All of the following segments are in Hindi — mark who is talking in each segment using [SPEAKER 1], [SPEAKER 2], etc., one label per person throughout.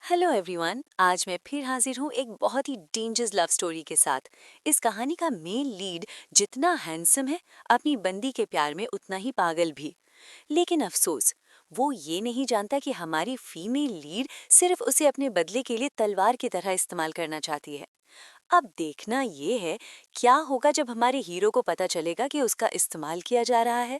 [SPEAKER 1] हेलो एवरीवन, आज मैं फिर हाजिर हूँ एक बहुत ही डेंजरस लव स्टोरी के साथ। इस कहानी का मेन लीड जितना हैंडसम है, अपनी बंदी के प्यार में उतना ही पागल भी। लेकिन अफसोस, वो ये नहीं जानता कि हमारी फीमेल लीड सिर्फ उसे अपने बदले के लिए तलवार की तरह इस्तेमाल करना चाहती है। अब देखना ये है, क्या होगा जब हमारे हीरो को पता चलेगा कि उसका इस्तेमाल किया जा रहा है।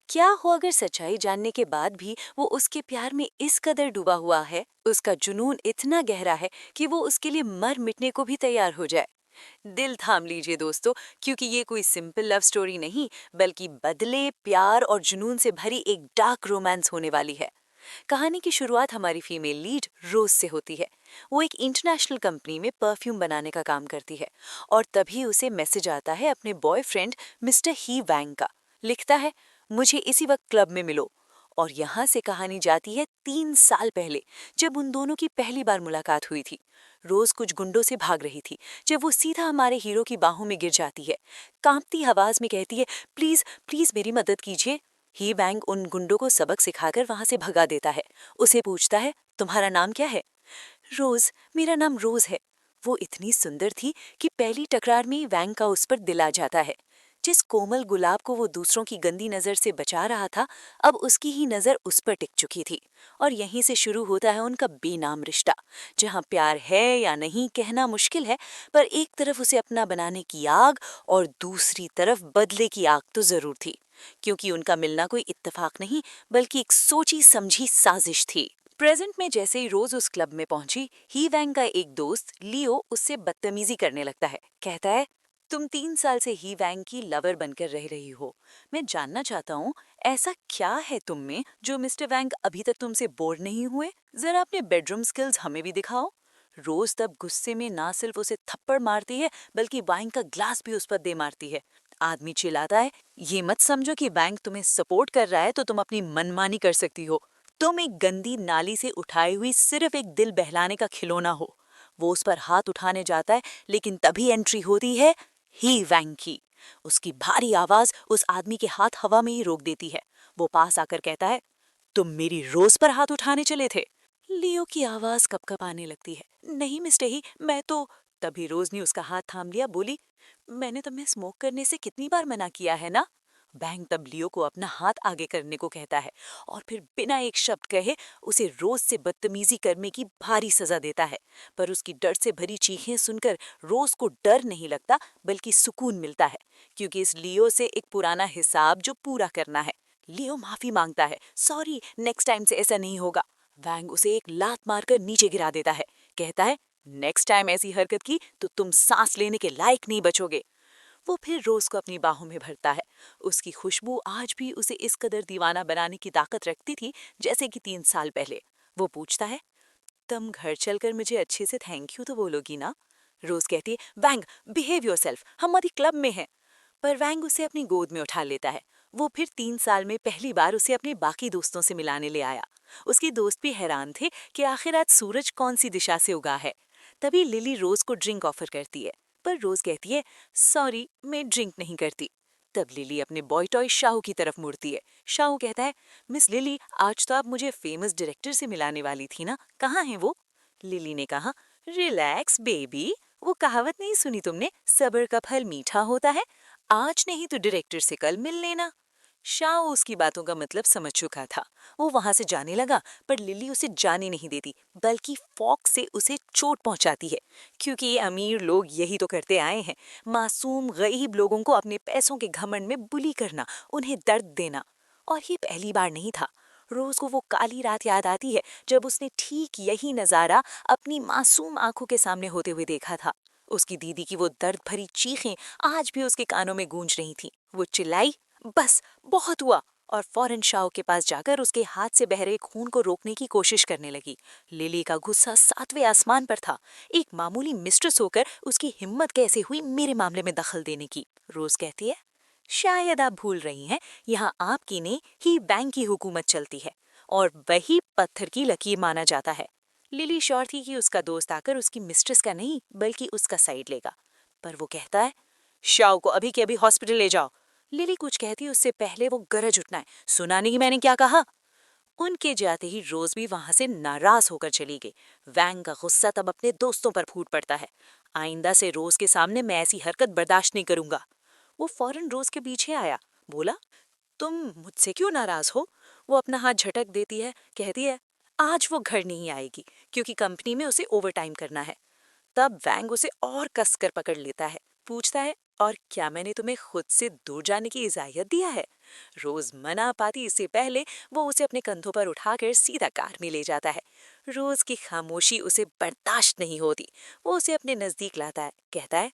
[SPEAKER 1] क्या हो अगर सच्चाई जानने के बाद भी वो उसके प्यार में इस कदर डूबा हुआ है, उसका जुनून इतना गहरा है कि वो उसके लिए मर मिटने को भी तैयार हो जाए। दिल थाम लीजिए दोस्तों, क्योंकि ये कोई सिंपल लव स्टोरी नहीं, बल्कि बदले, प्यार और जुनून से भरी एक डार्क रोमांस होने वाली है। कहानी की शुरुआत हमारी फीमेल लीड रोज से होती है। वो एक इंटरनेशनल कंपनी में परफ्यूम बनाने का काम करती है और तभी उसे मैसेज आता है अपने बॉयफ्रेंड मिस्टर ही वैंग का। लिखता है, मुझे इसी वक्त क्लब में मिलो। और यहाँ से कहानी जाती है 3 साल पहले, जब उन दोनों की पहली बार मुलाकात हुई थी। रोज कुछ गुंडों से भाग रही थी जब वो सीधा हमारे हीरो की बाहों में गिर जाती है। कांपती आवाज में कहती है, प्लीज प्लीज मेरी मदद कीजिए। ही बैंग उन गुंडों को सबक सिखाकर वहां से भगा देता है। उसे पूछता है, तुम्हारा नाम क्या है? रोज, मेरा नाम रोज है। वो इतनी सुंदर थी कि पहली टकरार में ही वैंग का उस पर दिल आ जाता है। जिस कोमल गुलाब को वो दूसरों की गंदी नजर से बचा रहा था, अब उसकी ही नजर उस पर टिक चुकी थी। और यहीं से शुरू होता है उनका बेनाम रिश्ता, जहाँ प्यार है या नहीं कहना मुश्किल है, पर एक तरफ उसे अपना बनाने की आग और दूसरी तरफ बदले की आग तो जरूर थी, क्योंकि उनका मिलना कोई इत्तेफाक नहीं, बल्कि एक सोची समझी साजिश थी। प्रेजेंट में जैसे ही रोज उस क्लब में पहुंची, ही वैंग का एक दोस्त लियो उससे बदतमीजी करने लगता है। कहता है, तुम 3 साल से ही वैंग की लवर बनकर रह रही हो। मैं जानना चाहता हूँ, ऐसा क्या है तुम में जो मिस्टर वैंग अभी तक तुमसे बोर नहीं हुए? जरा अपने बेडरूम स्किल्स हमें भी दिखाओ। रोज तब गुस्से में ना सिर्फ उसे थप्पड़ मारती है, बल्कि वाइन का ग्लास भी उस पर दे मारती है। आदमी चिल्लाता है, ये मत समझो कि बैंक तुम्हें सपोर्ट कर रहा है तो तुम अपनी मनमानी कर सकती हो। तुम एक गंदी नाली से उठाई हुई सिर्फ एक दिल बहलाने का खिलौना हो। वो उस पर हाथ उठाने जाता है, लेकिन तभी एंट्री होती है ही वैंग की। उसकी भारी आवाज उस आदमी के हाथ हवा में ही रोक देती है। वो पास आकर कहता है, तुम मेरी रोज पर हाथ उठाने चले थे? लियो की आवाज कपकपाने लगती है। नहीं मिस्टर ही, मैं तो। तभी रोज ने उसका हाथ थाम लिया, बोली, मैंने तुम्हें स्मोक करने से कितनी बार मना किया है ना? बैंग तब लियो को अपना हाथ आगे करने को कहता है और फिर बिना एक शब्द कहे उसे रोज से बदतमीजी करने की भारी सजा देता है। पर उसकी डर से भरी चीखें सुनकर रोज को डर नहीं लगता, बल्कि सुकून मिलता है, क्योंकि इस लियो से एक पुराना हिसाब जो पूरा करना है। लियो माफी मांगता है, सॉरी, नेक्स्ट टाइम से ऐसा नहीं होगा। वैंग उसे एक लात मारकर नीचे गिरा देता है। कहता है, नेक्स्ट टाइम ऐसी हरकत की तो तुम सांस लेने के लायक नहीं बचोगे। वो फिर रोज को अपनी बाहों में भरता है। उसकी खुशबू आज भी उसे इस कदर दीवाना बनाने की ताकत रखती थी, जैसे कि 3 साल पहले। वो पूछता है, तुम घर चलकर मुझे अच्छे से थैंक यू तो बोलोगी ना? रोज कहती है, वैंग, बिहेव योरसेल्फ, हम अभी क्लब में हैं। पर वैंग उसे अपनी गोद में उठा लेता है। वो फिर 3 साल में पहली बार उसे अपने बाकी दोस्तों से मिलाने ले आया। उसके दोस्त भी हैरान थे कि आखिर आज सूरज कौन सी दिशा से उगा है। तभी लिली रोज को ड्रिंक ऑफर करती है, पर रोज कहती है, सॉरी, मैं ड्रिंक नहीं करती। तब लिली अपने बॉय टॉय शाहू की तरफ मुड़ती है। शाहू कहता है, मिस लिली, आज तो आप मुझे फेमस डायरेक्टर से मिलाने वाली थी ना, कहाँ है वो? लिली ने कहा, रिलैक्स बेबी, वो कहावत नहीं सुनी तुमने, सब्र का फल मीठा होता है। आज नहीं तो डायरेक्टर से कल मिल लेना। शाओ उसकी बातों का मतलब समझ चुका था। वो वहां से जाने लगा, पर लिली उसे जाने नहीं देती, बल्कि फॉक से उसे चोट पहुंचाती है, क्योंकि ये अमीर लोग यही तो करते आए हैं, मासूम गरीब लोगों को अपने पैसों के घमंड में बुली करना, उन्हें दर्द देना। और ये पहली बार नहीं था। रोज को वो काली रात याद आती है जब उसने ठीक यही नजारा अपनी मासूम आंखों के सामने होते हुए देखा था। उसकी दीदी की वो दर्द भरी चीखें आज भी उसके कानों में गूंज रही थीं। वो चिल्लाई, बस, बहुत हुआ, और फौरन शाओ के पास जाकर उसके हाथ से बह रहे खून को रोकने की कोशिश करने लगी। लिली का गुस्सा 7वें आसमान पर था। एक मामूली मिस्ट्रेस होकर उसकी हिम्मत कैसे हुई मेरे मामले में दखल देने की? रोज कहती है, शायद आप भूल रही हैं, यहाँ आपकी ने ही बैंक की हुकूमत चलती है और वही पत्थर की लकीर माना जाता है। लिली श्योर थी कि उसका दोस्त आकर उसकी मिस्ट्रेस का नहीं, बल्कि उसका साइड लेगा। पर वो कहता है, शाओ को अभी के अभी हॉस्पिटल ले जाओ। लिली कुछ कहती उससे पहले वो गरज उठना है, सुना नहीं मैंने क्या कहा? उनके जाते ही रोज भी वहां से नाराज होकर चली गई। वैंग का गुस्सा तब अपने दोस्तों पर फूट पड़ता है। आइंदा से रोज के सामने मैं ऐसी हरकत बर्दाश्त नहीं करूंगा। वो फौरन रोज के पीछे आया, बोला, तुम मुझसे क्यों नाराज हो? वो अपना हाथ झटक देती है, कहती है, आज वो घर नहीं आएगी क्योंकि कंपनी में उसे ओवरटाइम करना है। तब वैंग उसे और कसकर पकड़ लेता है, पूछता है, और क्या मैंने तुम्हें खुद से दूर जाने की इजाजत दिया है? रोज मना पाती इससे पहले वो उसे अपने कंधों पर उठाकर सीधा कार में ले जाता है। रोज की खामोशी उसे बर्दाश्त नहीं होती। वो उसे अपने नजदीक लाता है, कहता है,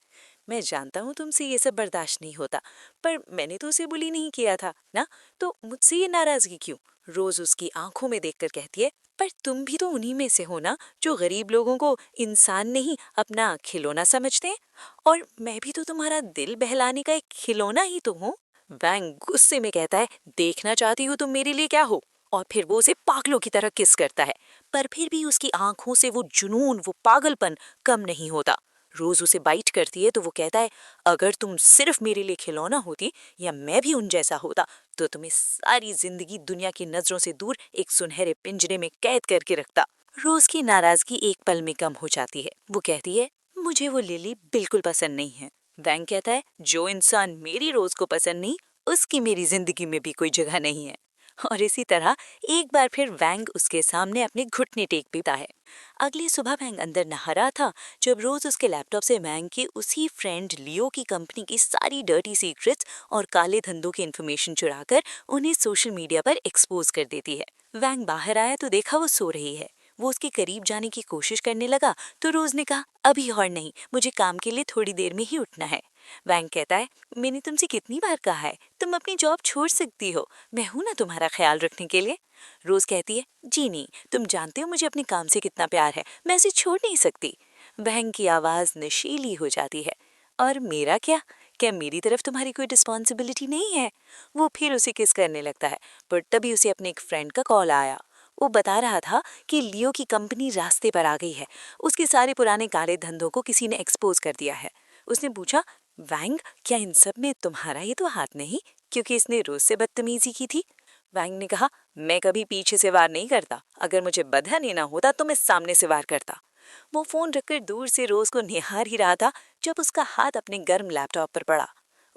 [SPEAKER 1] मैं जानता हूँ तुमसे ये सब बर्दाश्त नहीं होता, पर मैंने तो उसे बुली नहीं किया था ना, तो मुझसे ये नाराजगी क्यों? रोज उसकी आंखों में देखकर कहती है, पर तुम भी तो उन्हीं में से हो ना जो गरीब लोगों को इंसान नहीं अपना खिलौना समझते हैं, और मैं भी तो तुम्हारा दिल बहलाने का एक खिलौना ही तो हूँ। वैंग गुस्से में कहता है, देखना चाहती हो तुम मेरे लिए क्या हो? और फिर वो उसे पागलों की तरह किस करता है, पर फिर भी उसकी आंखों से वो जुनून, वो पागलपन कम नहीं होता। रोज उसे बाइट करती है तो वो कहता है, अगर तुम सिर्फ मेरे लिए खिलौना होती या मैं भी उन जैसा होता तो तुम्हें सारी जिंदगी दुनिया की नजरों से दूर एक सुनहरे पिंजरे में कैद करके रखता। रोज की नाराजगी एक पल में कम हो जाती है। वो कहती है, मुझे वो लिली बिल्कुल पसंद नहीं है। वैंग कहता है, जो इंसान मेरी रोज को पसंद नहीं, उसकी मेरी जिंदगी में भी कोई जगह नहीं है। और इसी तरह एक बार फिर वैंग उसके सामने अपने घुटने टेक देता है। अगली सुबह वैंग अंदर नहा रहा था जब रोज उसके लैपटॉप से वैंग के उसी फ्रेंड लियो की कंपनी की सारी डर्टी सीक्रेट्स और काले धंधों की इन्फॉर्मेशन चुराकर उन्हें सोशल मीडिया पर एक्सपोज कर देती है। वैंग बाहर आया तो देखा वो सो रही है। वो उसके करीब जाने की कोशिश करने लगा तो रोज ने कहा, अभी और नहीं, मुझे काम के लिए थोड़ी देर में ही उठना है। वैंग कहता है, मैंने तुमसे कितनी बार कहा है, तुम अपनी जॉब छोड़ सकती हो, मैं हूं ना तुम्हारा ख्याल रखने के लिए। रोज कहती है, जी नहीं, तुम जानते हो मुझे अपने काम से कितना प्यार है, मैं इसे छोड़ नहीं सकती। वैंग की आवाज नशीली हो जाती है, और मेरा क्या मेरी तरफ तुम्हारी कोई रिस्पॉन्सिबिलिटी नहीं है? वो फिर उसे किस करने लगता है, पर तभी उसे अपने एक फ्रेंड का कॉल आया। वो बता रहा था कि लियो की कंपनी रास्ते पर आ गई है, उसके सारे पुराने काले धंधों को किसी ने एक्सपोज कर दिया है। उसने पूछा, वैंग, क्या इन सब में तुम्हारा ही तो हाथ नहीं, क्योंकि इसने रोज से बदतमीजी की थी? वैंग ने कहा, मैं कभी पीछे से वार नहीं करता, अगर मुझे बधा नहीं ना होता तो मैं सामने से वार करता। वो फोन रखकर दूर से रोज को निहार ही रहा था जब उसका हाथ अपने गर्म लैपटॉप पर पड़ा।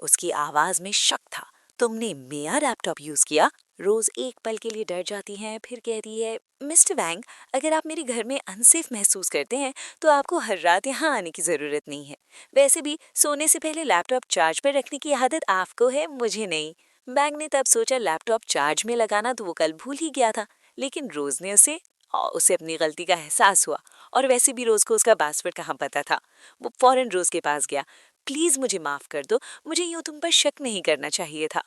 [SPEAKER 1] उसकी आवाज में शक था, तुमने मेरा लैपटॉप यूज किया? रोज एक पल के लिए डर जाती है, फिर कहती है, मिस्टर वैंग, अगर आप मेरे घर में अनसेफ महसूस करते हैं तो आपको हर रात यहाँ आने की जरूरत नहीं है। वैसे भी सोने से पहले लैपटॉप चार्ज पर रखने की आदत आपको है, मुझे नहीं। वैंग ने तब सोचा लैपटॉप चार्ज में लगाना तो वो कल भूल ही गया था, लेकिन रोज ने उसे अपनी गलती का एहसास हुआ, और वैसे भी रोज को उसका पासवर्ड कहाँ पता था। वो फौरन रोज के पास गया, प्लीज मुझे माफ कर दो, मुझे यूं तुम पर शक नहीं करना चाहिए था।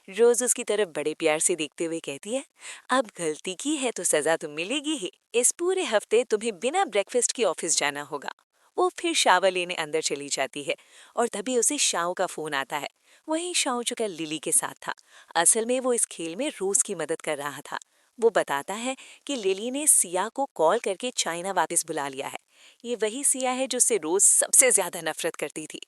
[SPEAKER 1] रोज उसकी तरफ बड़े प्यार से देखते हुए कहती है, अब गलती की है तो सजा तो मिलेगी ही, इस पूरे हफ्ते तुम्हें बिना ब्रेकफास्ट के ऑफिस जाना होगा। वो फिर शावर लेने अंदर चली जाती है, और तभी उसे शाओ का फोन आता है। वही शाओ जो कल लिली के साथ था। असल में वो इस खेल में रोज की मदद कर रहा था। वो बताता है कि लिली ने सिया को कॉल करके चाइना वापस बुला लिया है। ये वही सिया है जो उससे रोज सबसे ज्यादा नफरत करती थी,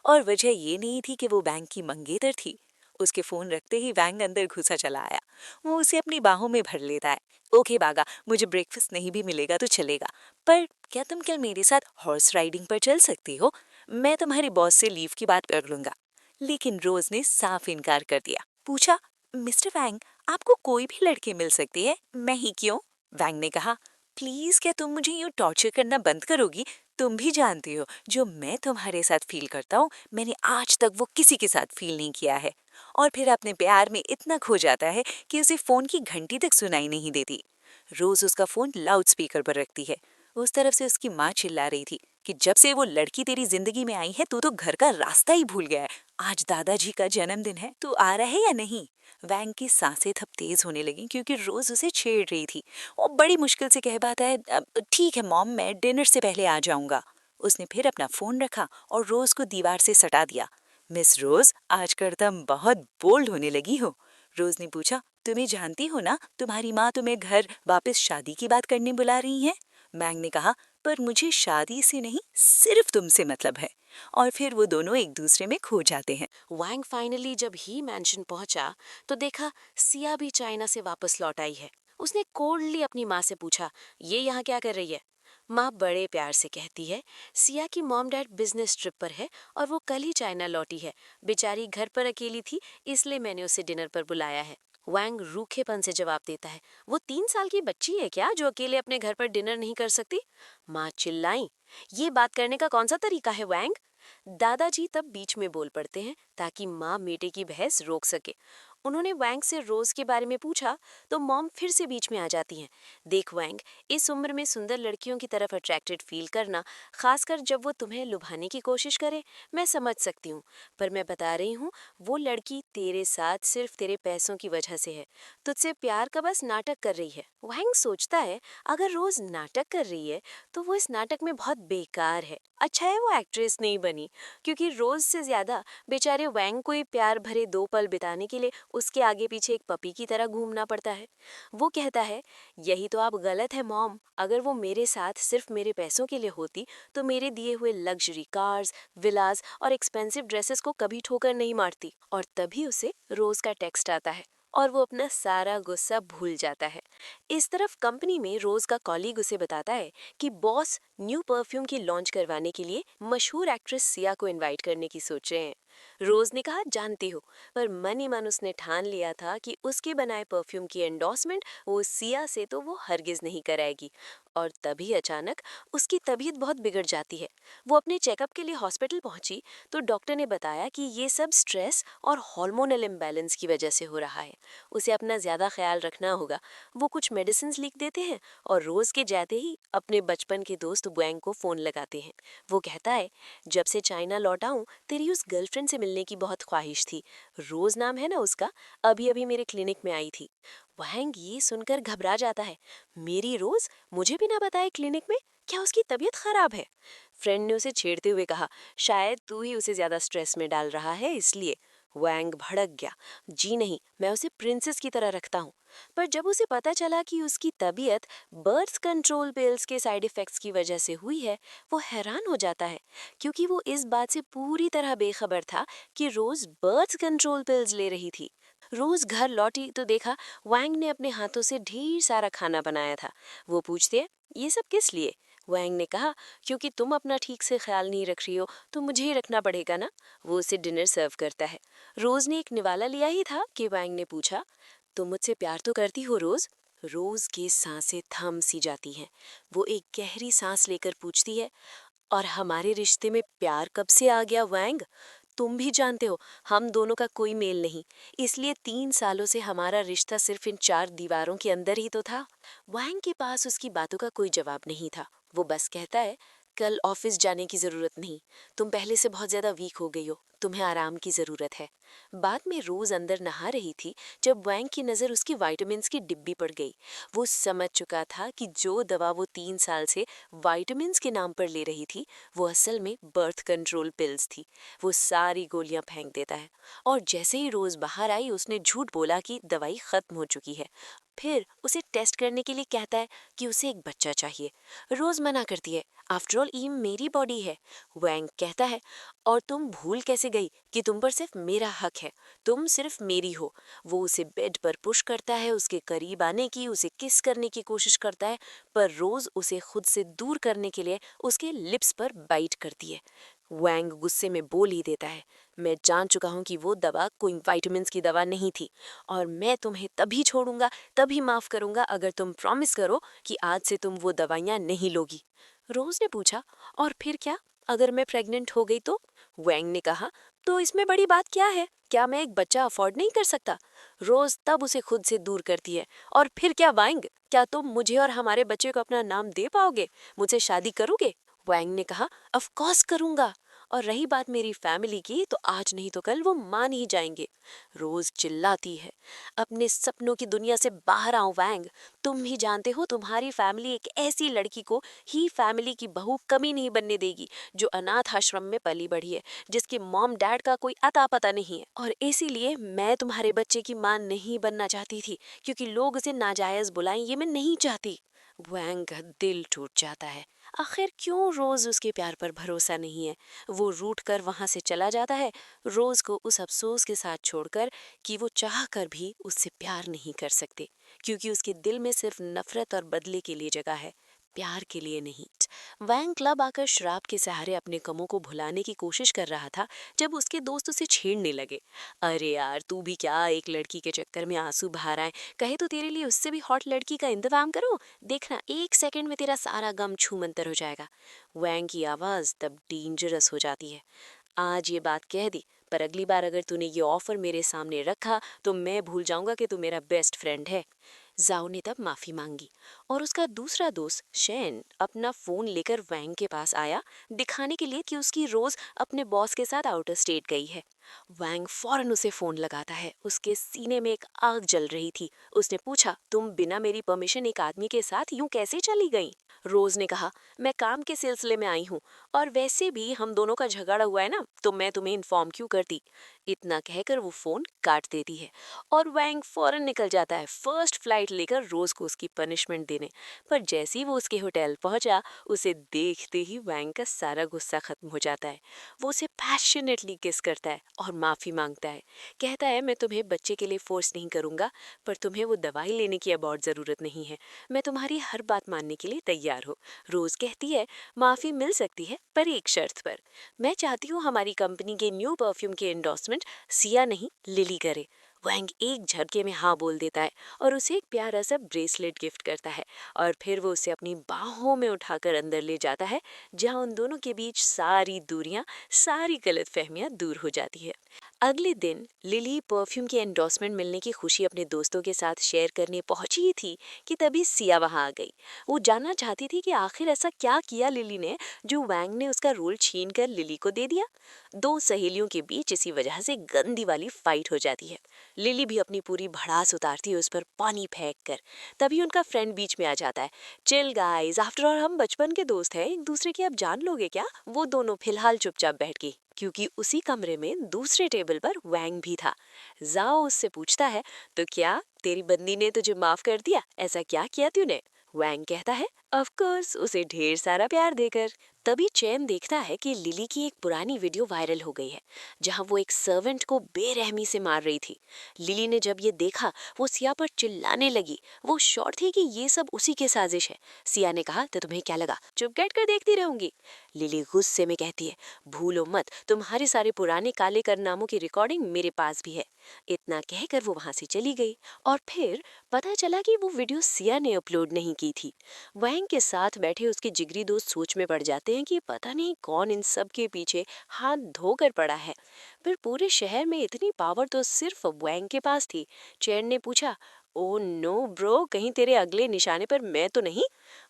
[SPEAKER 1] और वजह ये नहीं थी कि वो बैंक की मंगेतर थी। उसके फोन रखते ही वैंग अंदर घुसा चला आया। वो उसे अपनी बाहों में भर लेता है। ओके बागा, मुझे ब्रेकफास्ट नहीं भी मिलेगा तो चलेगा, पर क्या तुम कल मेरे साथ हॉर्स राइडिंग पर चल सकती हो? मैं तुम्हारे बॉस से लीव की बात कर लूंगा। लेकिन रोज ने साफ इनकार कर दिया। पूछा, मिस्टर वैंग, आपको कोई भी लड़के मिल सकती है, मैं ही क्यों? वैंग ने कहा, प्लीज क्या तुम मुझे यूं टॉर्चर करना बंद करोगी? तुम भी जानती हो जो मैं तुम्हारे साथ फील करता हूँ, मैंने आज तक वो किसी के साथ फील नहीं किया है। और फिर अपने प्यार में इतना खो जाता है कि उसे फोन की घंटी तक सुनाई नहीं देती। रोज उसका फोन लाउड स्पीकर पर रखती है। उस तरफ से उसकी माँ चिल्ला रही थी कि जब से वो लड़की तेरी जिंदगी में आई है तू तो घर का रास्ता ही भूल गया है। आज दादाजी का जन्मदिन है, तू आ रहा है या नहीं? वैंग की सांसें थप तेज होने लगी क्योंकि रोज उसे छेड़ रही थी। वो बड़ी मुश्किल से कह पाता है, ठीक है मॉम, मैं डिनर से पहले आ जाऊंगा। उसने फिर अपना फोन रखा और रोज को दीवार से सटा दिया। मिस रोज, आजकल तुम बहुत बोल्ड होने लगी हो। रोज ने पूछा, तुम्हें जानती हो ना, तुम्हारी माँ तुम्हें घर वापस शादी की बात करने बुला रही है। मैंग ने कहा, पर मुझे शादी से नहीं, सिर्फ तुमसे मतलब है। और फिर वो दोनों एक दूसरे में खो जाते हैं।
[SPEAKER 2] वैंग फाइनली जब ही मैंशन पहुंचा तो देखा सिया भी चाइना से वापस लौट आई है। उसने कोल्डली अपनी माँ से पूछा, ये यहाँ क्या कर रही है? माँ बड़े प्यार से कहती है, सिया की मॉम डैड बिजनेस ट्रिप पर है और वो कल ही चाइना लौटी है। बेचारी घर पर अकेली थी, इसलिए मैंने उसे डिनर पर बुलाया है। वैंग रूखेपन से जवाब देता है, वो 3 साल की बच्ची है क्या जो अकेले अपने घर पर डिनर नहीं कर सकती? माँ चिल्लाई, ये बात करने का कौन सा तरीका है वैंग? दादाजी तब बीच में बोल पड़ते हैं ताकि माँ बेटे की बहस रोक सके। उन्होंने वैंग से रोज के बारे में पूछा तो मॉम फिर से बीच में आ जाती हैं। देख वैंग, इस उम्र में सुंदर लड़कियों की तरफ अट्रैक्टेड फील करना, खासकर जब वो तुम्हें लुभाने की कोशिश करे, मैं समझ सकती हूँ। पर मैं बता रही हूँ, वो लड़की तेरे साथ सिर्फ तेरे पैसों की वजह से है। तुझसे प्यार का बस नाटक कर रही है। वैंग सोचता है, अगर रोज नाटक कर रही है तो वो इस नाटक में बहुत बेकार है। अच्छा है वो एक्ट्रेस नहीं बनी, क्योंकि रोज से ज्यादा बेचारे वैंग को ही प्यार भरे 2 पल बिताने के लिए उसके आगे पीछे एक पपी की तरह घूमना पड़ता है। वो कहता है, यही तो आप गलत है मॉम। अगर वो मेरे साथ सिर्फ मेरे पैसों के लिए होती तो मेरे दिए हुए लग्जरी कार्स, विलास और एक्सपेंसिव ड्रेसेस को कभी ठोकर नहीं मारती। और तभी उसे रोज का टेक्स्ट आता है और वो अपना सारा गुस्सा भूल जाता है। इस तरफ कंपनी में रोज का कॉलीग उसे बताता है कि बॉस न्यू परफ्यूम की लॉन्च करवाने के लिए मशहूर एक्ट्रेस सिया को इनवाइट करने की सोच रहे हैं। रोज ने कहा, जानती हो, पर मन ही मन उसने ठान लिया था कि उसके बनाए परफ्यूम की एंडोर्समेंट वो सिया से तो वो हरगिज नहीं कराएगी। और तभी अचानक उसकी तबीयत बहुत बिगड़ जाती है। वो अपने चेकअप के लिए हॉस्पिटल पहुंची तो डॉक्टर ने बताया कि ये सब स्ट्रेस और हार्मोनल इम्बैलेंस की वजह से हो रहा है। उसे अपना ज्यादा ख्याल रखना होगा। वो कुछ मेडिसिन लिख देते हैं और रोज के जाते ही अपने बचपन के दोस्त वैंग को फोन लगाते हैं। वो कहता है, जब से चाइना लौटा हूं तेरी उस गर्लफ्रेंड से मिलने की बहुत ख्वाहिश थी। रोज नाम है ना उसका, अभी अभी मेरे क्लिनिक में आई थी। वैंग ये सुनकर घबरा जाता है, मेरी रोज मुझे भी ना बताए क्लिनिक में? क्या उसकी तबीयत खराब है? फ्रेंड ने उसे छेड़ते हुए कहा, शायद तू ही उसे ज्यादा स्ट्रेस में डाल रहा है इसलिए। वैंग भड़क गया, जी नहीं, मैं उसे प्रिंसेस की तरह रखता हूँ। पर जब उसे पता चला कि उसकी तबीयत बर्थ कंट्रोल पिल्स के साइड इफेक्ट्स की वजह से हुई है, वो हैरान हो जाता है, क्योंकि वो इस बात से पूरी तरह बेखबर था कि रोज बर्थ कंट्रोल पिल्स ले रही थी। रोज घर लौटी तो देखा वैंग ने अपने हाथों से ढेर सारा खाना बनाया था। वो पूछती है, ये सब किस लिए? वैंग ने कहा, क्योंकि तुम अपना ठीक से ख्याल नहीं रख रही हो तो मुझे ही रखना पड़ेगा ना। वो उसे डिनर सर्व करता है। रोज ने एक निवाला लिया ही था कि वैंग ने पूछा, तुम मुझसे प्यार तो करती हो रोज? रोज की सांसें थम सी जाती हैं। वो एक गहरी सांस लेकर पूछती है, और हमारे रिश्ते में प्यार कब से आ गया वैंग? तुम भी जानते हो, हम दोनों का कोई मेल नहीं, इसलिए 3 सालों से हमारा रिश्ता सिर्फ इन 4 दीवारों के अंदर ही तो था। वैंग के पास उसकी बातों का कोई जवाब नहीं था। वो बस कहता है, कल ऑफिस जाने की जरूरत नहीं, तुम पहले से बहुत ज्यादा वीक हो गई हो, तुम्हें आराम की जरूरत है। बाद में रोज अंदर नहा रही थी जब वैंग की नजर उसकी विटामिन्स की डिब्बी पड़ गई। वो समझ चुका था कि जो दवा वो 3 साल से विटामिन्स के नाम पर ले रही थी वो असल में बर्थ कंट्रोल पिल्स थी। वो सारी गोलियां फेंक देता है और जैसे ही रोज बाहर आई उसने झूठ बोला कि दवाई खत्म हो चुकी है। फिर उसे टेस्ट करने के लिए कहता है कि उसे एक बच्चा चाहिए। रोज मना करती है, आफ्टर ऑल ये मेरी बॉडी है। वैंग कहता है, और तुम भूल कैसे गई कि तुम पर सिर्फ मेरा हक है, तुम सिर्फ मेरी हो। वो उसे बेड पर पुश करता है, उसके करीब आने की, उसे किस करने की कोशिश करता है, पर रोज उसे खुद से दूर करने के लिए उसके लिप्स पर बाइट करती है। वैंग गुस्से में बोल ही देता है, मैं जान चुका हूँ कि वो दवा कोई विटामिन्स की दवा नहीं थी, और मैं तुम्हें तभी छोड़ूंगा, तभी माफ करूंगा अगर तुम प्रॉमिस करो कि आज से तुम वो दवाइयाँ नहीं लोगी। रोज ने पूछा, और फिर क्या, अगर मैं प्रेग्नेंट हो गई तो? वैंग ने कहा, तो इसमें बड़ी बात क्या है, क्या मैं एक बच्चा अफोर्ड नहीं कर सकता? रोज तब उसे खुद से दूर करती है, और फिर क्या वैंग, क्या तुम मुझे और हमारे बच्चे को अपना नाम दे पाओगे? मुझसे शादी करोगे? वैंग ने कहा, ऑफ कोर्स करूंगा, और रही बात मेरी फैमिली की तो आज नहीं तो कल वो मान ही जाएंगे। रोज चिल्लाती है, अपने सपनों की दुनिया से बाहर आओ वैंग। तुम ही जानते हो तुम्हारी फैमिली एक ऐसी लड़की को ही फैमिली की बहू कमी नहीं बनने देगी जो अनाथ आश्रम में पली बढ़ी है, जिसके मॉम डैड का कोई अता पता नहीं है। और इसीलिए मैं तुम्हारे बच्चे की मां नहीं बनना चाहती थी, क्योंकि लोग उसे नाजायज बुलाएं ये मैं नहीं चाहती। वैंग का दिल टूट जाता है। आखिर क्यों रोज उसके प्यार पर भरोसा नहीं है। वो रूठ कर वहां से चला जाता है, रोज को उस अफसोस के साथ छोड़कर कि वो चाह कर भी उससे प्यार नहीं कर सकते, क्योंकि उसके दिल में सिर्फ नफरत और बदले के लिए जगह है, प्यार के लिए नहीं। वैंग क्लब आकर शराब के सहारे अपने गमों को भुलाने की कोशिश कर रहा था जब उसके दोस्त उसे छेड़ने लगे। अरे यार, तू भी क्या एक लड़की के चक्कर में आंसू बहा रहा है, कहे तो तेरे लिए उससे भी हॉट लड़की का इंतजाम करो, देखना 1 सेकंड में तेरा सारा गम छूमंतर हो जाएगा। वैंग की आवाज तब डेंजरस हो जाती है। आज ये बात कह दी, पर अगली बार अगर तूने ये ऑफर मेरे सामने रखा तो मैं भूल जाऊंगा कि तू मेरा बेस्ट फ्रेंड है। जाओ ने तब माफी मांगी और उसका दूसरा दोस्त शैन अपना फोन लेकर वैंग के पास आया, दिखाने के लिए कि उसकी रोज अपने बॉस के साथ आउटर स्टेट गई है। वैंग फौरन उसे फोन लगाता है। उसके सीने में एक आग जल रही थी। उसने पूछा, तुम बिना मेरी परमिशन एक आदमी के साथ यूं कैसे चली गई? रोज ने कहा, मैं काम के सिलसिले में आई हूँ, और वैसे भी हम दोनों का झगड़ा हुआ है ना, तो मैं तुम्हें इन्फॉर्म क्यों करती। इतना कहकर वो फोन काट देती है और वैंग फौरन निकल जाता है फर्स्ट फ्लाइट लेकर रोज को उसकी पनिशमेंट देने। पर जैसे ही वो उसके होटल पहुंचा, उसे देखते ही वैंग का सारा गुस्सा खत्म हो जाता है। वो उसे पैशनेटली किस करता है और माफी मांगता है। कहता है, मैं तुम्हें बच्चे के लिए फोर्स नहीं करूंगा, पर तुम्हें वो दवाई लेने की अब और जरूरत नहीं है। मैं तुम्हारी हर बात मानने के लिए तैयार हूँ। रोज कहती है, माफी मिल सकती है पर एक शर्त पर। मैं चाहती हूँ हमारी कंपनी के न्यू परफ्यूम के एंडोर्समेंट सिया नहीं लिली करे। वैंग एक झटके में हाँ बोल देता है और उसे एक प्यारा सा ब्रेसलेट गिफ्ट करता है, और फिर वो उसे अपनी बाहों में उठाकर अंदर ले जाता है, जहाँ उन दोनों के बीच सारी दूरियां, सारी गलतफहमियां दूर हो जाती है। अगले दिन लिली परफ्यूम की एंडोर्समेंट मिलने की खुशी अपने दोस्तों के साथ शेयर करने पहुंची ही थी कि तभी सिया वहां आ गई। वो जानना चाहती थी कि आखिर ऐसा क्या किया लिली ने जो वैंग ने उसका रोल छीन कर लिली को दे दिया। दो सहेलियों के बीच इसी वजह से गंदी वाली फाइट हो जाती है। लिली भी अपनी पूरी भड़ास उतारती है उस पर पानी फेंक कर। तभी उनका फ्रेंड बीच में आ जाता है। चिल गाइस, आफ्टर ऑल हम बचपन के दोस्त हैं, एक दूसरे की अब जान लोगे क्या? वो दोनों फिलहाल चुपचाप बैठ गई, क्योंकि उसी कमरे में दूसरे टेबल पर वैंग भी था। जाओ उससे पूछता है, तो क्या तेरी बंदी ने तुझे माफ कर दिया? ऐसा क्या किया तूने? वैंग कहता है, ऑफ कोर्स, उसे ढेर सारा प्यार देकर। तभी चैन देखता है कि लिली की एक पुरानी वीडियो वायरल हो गई है, जहां वो एक सर्वेंट को बेरहमी से मार रही थी। लिली ने जब ये देखा, वो सिया पर चिल्लाने लगी। वो श्योर थी कि ये सब उसी की साजिश है। सिया ने कहा, तो तुम्हें क्या लगा चुप बैठ कर देखती रहूंगी? लिली गुस्से में कहती है, भूलो मत, तुम्हारे सारे पुराने काले करनामों की रिकॉर्डिंग मेरे पास भी है। इतना कहकर वो वहां से चली गई, और फिर पता चला कि वो वीडियो सिया ने अपलोड नहीं की थी। वैंग के साथ बैठे उसके जिगरी दोस्त सोच में पड़ जाते हैं कि पता नहीं कौन इन सब के पीछे हाथ धोकर पड़ा है। फिर पूरे शहर में इतनी पावर तो सिर्फ वैंग के पास थी। चैन ने पूछा, ओ नो ब्रो, कहीं तेरे अगले निशाने पर मैं तो नहीं?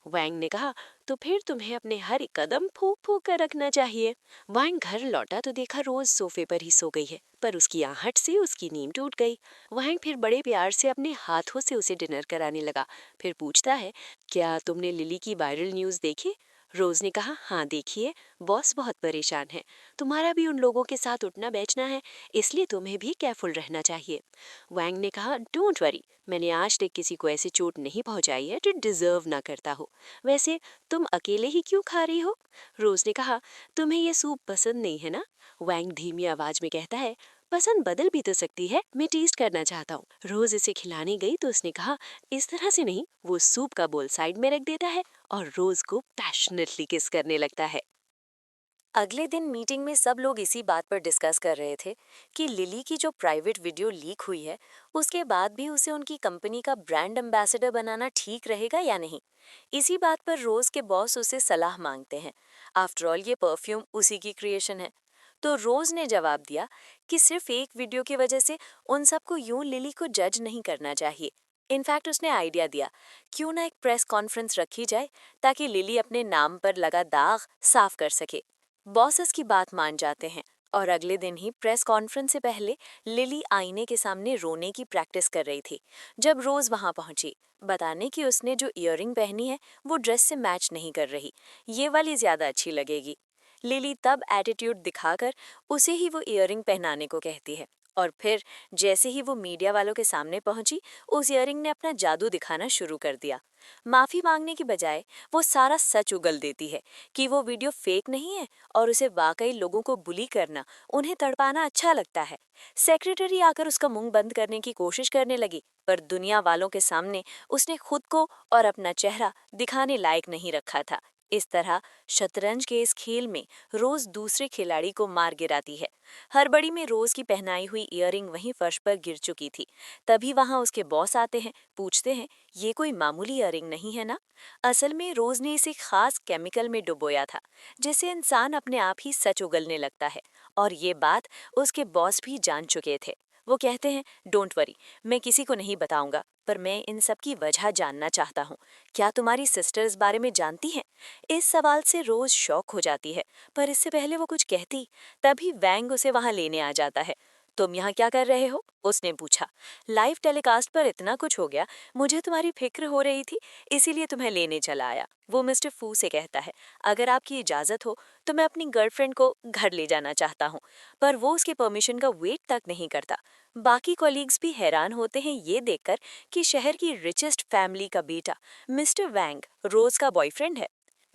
[SPEAKER 2] वैंग ने कहा, तो फिर तुम्हें अपने हर एक कदम फूक फूक कर रखना चाहिए। वैंग घर लौटा तो देखा रोज सोफे पर ही सो गई है, पर उसकी आहट से उसकी नींद टूट गई। वैंग फिर बड़े प्यार से अपने हाथों से उसे डिनर कराने लगा। फिर पूछता है, क्या तुमने लिली की वायरल न्यूज़ देखी? रोज ने कहा, हाँ देखिए, बॉस बहुत परेशान है। तुम्हारा भी उन लोगों के साथ उठना बैठना है, इसलिए तुम्हें भी केयरफुल रहना चाहिए। वैंग ने कहा, डोंट वरी, मैंने आज तक किसी को ऐसी चोट नहीं पहुंचाई है जो डिजर्व ना करता हो। वैसे तुम अकेले ही क्यों खा रही हो? रोज ने कहा, तुम्हें ये सूप पसंद नहीं है ना? वैंग धीमी आवाज में कहता है, पसंद बदल भी तो सकती है, मैं टेस्ट करना चाहता हूँ। रोज इसे खिलाने गई तो उसने कहा, इस तरह से नहीं। वो सूप का बोल साइड में रख देता है और रोज को पैशनेटली किस करने लगता है।
[SPEAKER 1] अगले दिन मीटिंग में सब लोग इसी बात पर डिस्कस कर रहे थे कि लिली की जो प्राइवेट वीडियो लीक हुई है, उसके बाद भी उसे उनकी कंपनी का ब्रांड एम्बेसडर बनाना ठीक रहेगा या नहीं। इसी बात पर रोज के बॉस उसे सलाह मांगते हैं। आफ्टर ऑल ये परफ्यूम उसी की क्रिएशन है। तो रोज ने जवाब दिया कि सिर्फ एक वीडियो की वजह से उन सबको यूं लिली को जज नहीं करना चाहिए। इनफैक्ट उसने आइडिया दिया, क्यों ना एक प्रेस कॉन्फ्रेंस रखी जाए ताकि लिली अपने नाम पर लगा दाग साफ कर सके। बॉसेस की बात मान जाते हैं, और अगले दिन ही प्रेस कॉन्फ्रेंस से पहले लिली आईने के सामने रोने की प्रैक्टिस कर रही थी जब रोज वहां पहुंची, बताने कि उसने जो इयररिंग पहनी है वो ड्रेस से मैच नहीं कर रही, ये वाली ज्यादा अच्छी लगेगी। लिली तब एटीट्यूड दिखाकर उसे ही वो इयररिंग पहनाने को कहती है, और फिर जैसे ही वो मीडिया वालों के सामने पहुंची, उस इयररिंग ने अपना जादू दिखाना शुरू कर दिया। माफी मांगने की बजाय वो सारा सच उगल देती है कि वो वीडियो फेक नहीं है और उसे वाकई लोगों को बुली करना, उन्हें तड़पाना अच्छा लगता है। सेक्रेटरी आकर उसका मुंह बंद करने की कोशिश करने लगी, पर दुनिया वालों के सामने उसने खुद को और अपना चेहरा दिखाने लायक नहीं रखा था। इस तरह शतरंज के इस खेल में रोज दूसरे खिलाड़ी को मार गिराती है। हड़बड़ी में रोज की पहनाई हुई इयररिंग वहीं फर्श पर गिर चुकी थी। तभी वहां उसके बॉस आते हैं, पूछते हैं, ये कोई मामूली इयररिंग नहीं है ना? असल में रोज ने इसे खास केमिकल में डुबोया था, जिससे इंसान अपने आप ही सच उगलने लगता है। और ये बात उसके बॉस भी जान चुके थे। वो कहते हैं, डोंट वरी, मैं किसी को नहीं बताऊंगा, पर मैं इन सब की वजह जानना चाहता हूँ। क्या तुम्हारी सिस्टर इस बारे में जानती हैं? इस सवाल से रोज शॉक हो जाती है, पर इससे पहले वो कुछ कहती, तभी वैंग उसे वहां लेने आ जाता है। तुम यहाँ क्या कर रहे हो? उसने पूछा। लाइव टेलीकास्ट पर इतना कुछ हो गया, मुझे तुम्हारी फिक्र हो रही थी, इसीलिए तुम्हें लेने चला आया। वो मिस्टर फू से कहता है, अगर आपकी इजाजत हो तो मैं अपनी गर्लफ्रेंड को घर ले जाना चाहता हूँ। पर वो उसके परमिशन का वेट तक नहीं करता। बाकी कॉलीग्स भी हैरान होते हैं ये देखकर कि शहर की रिचेस्ट फैमिली का बेटा मिस्टर वैंग रोज का बॉयफ्रेंड है।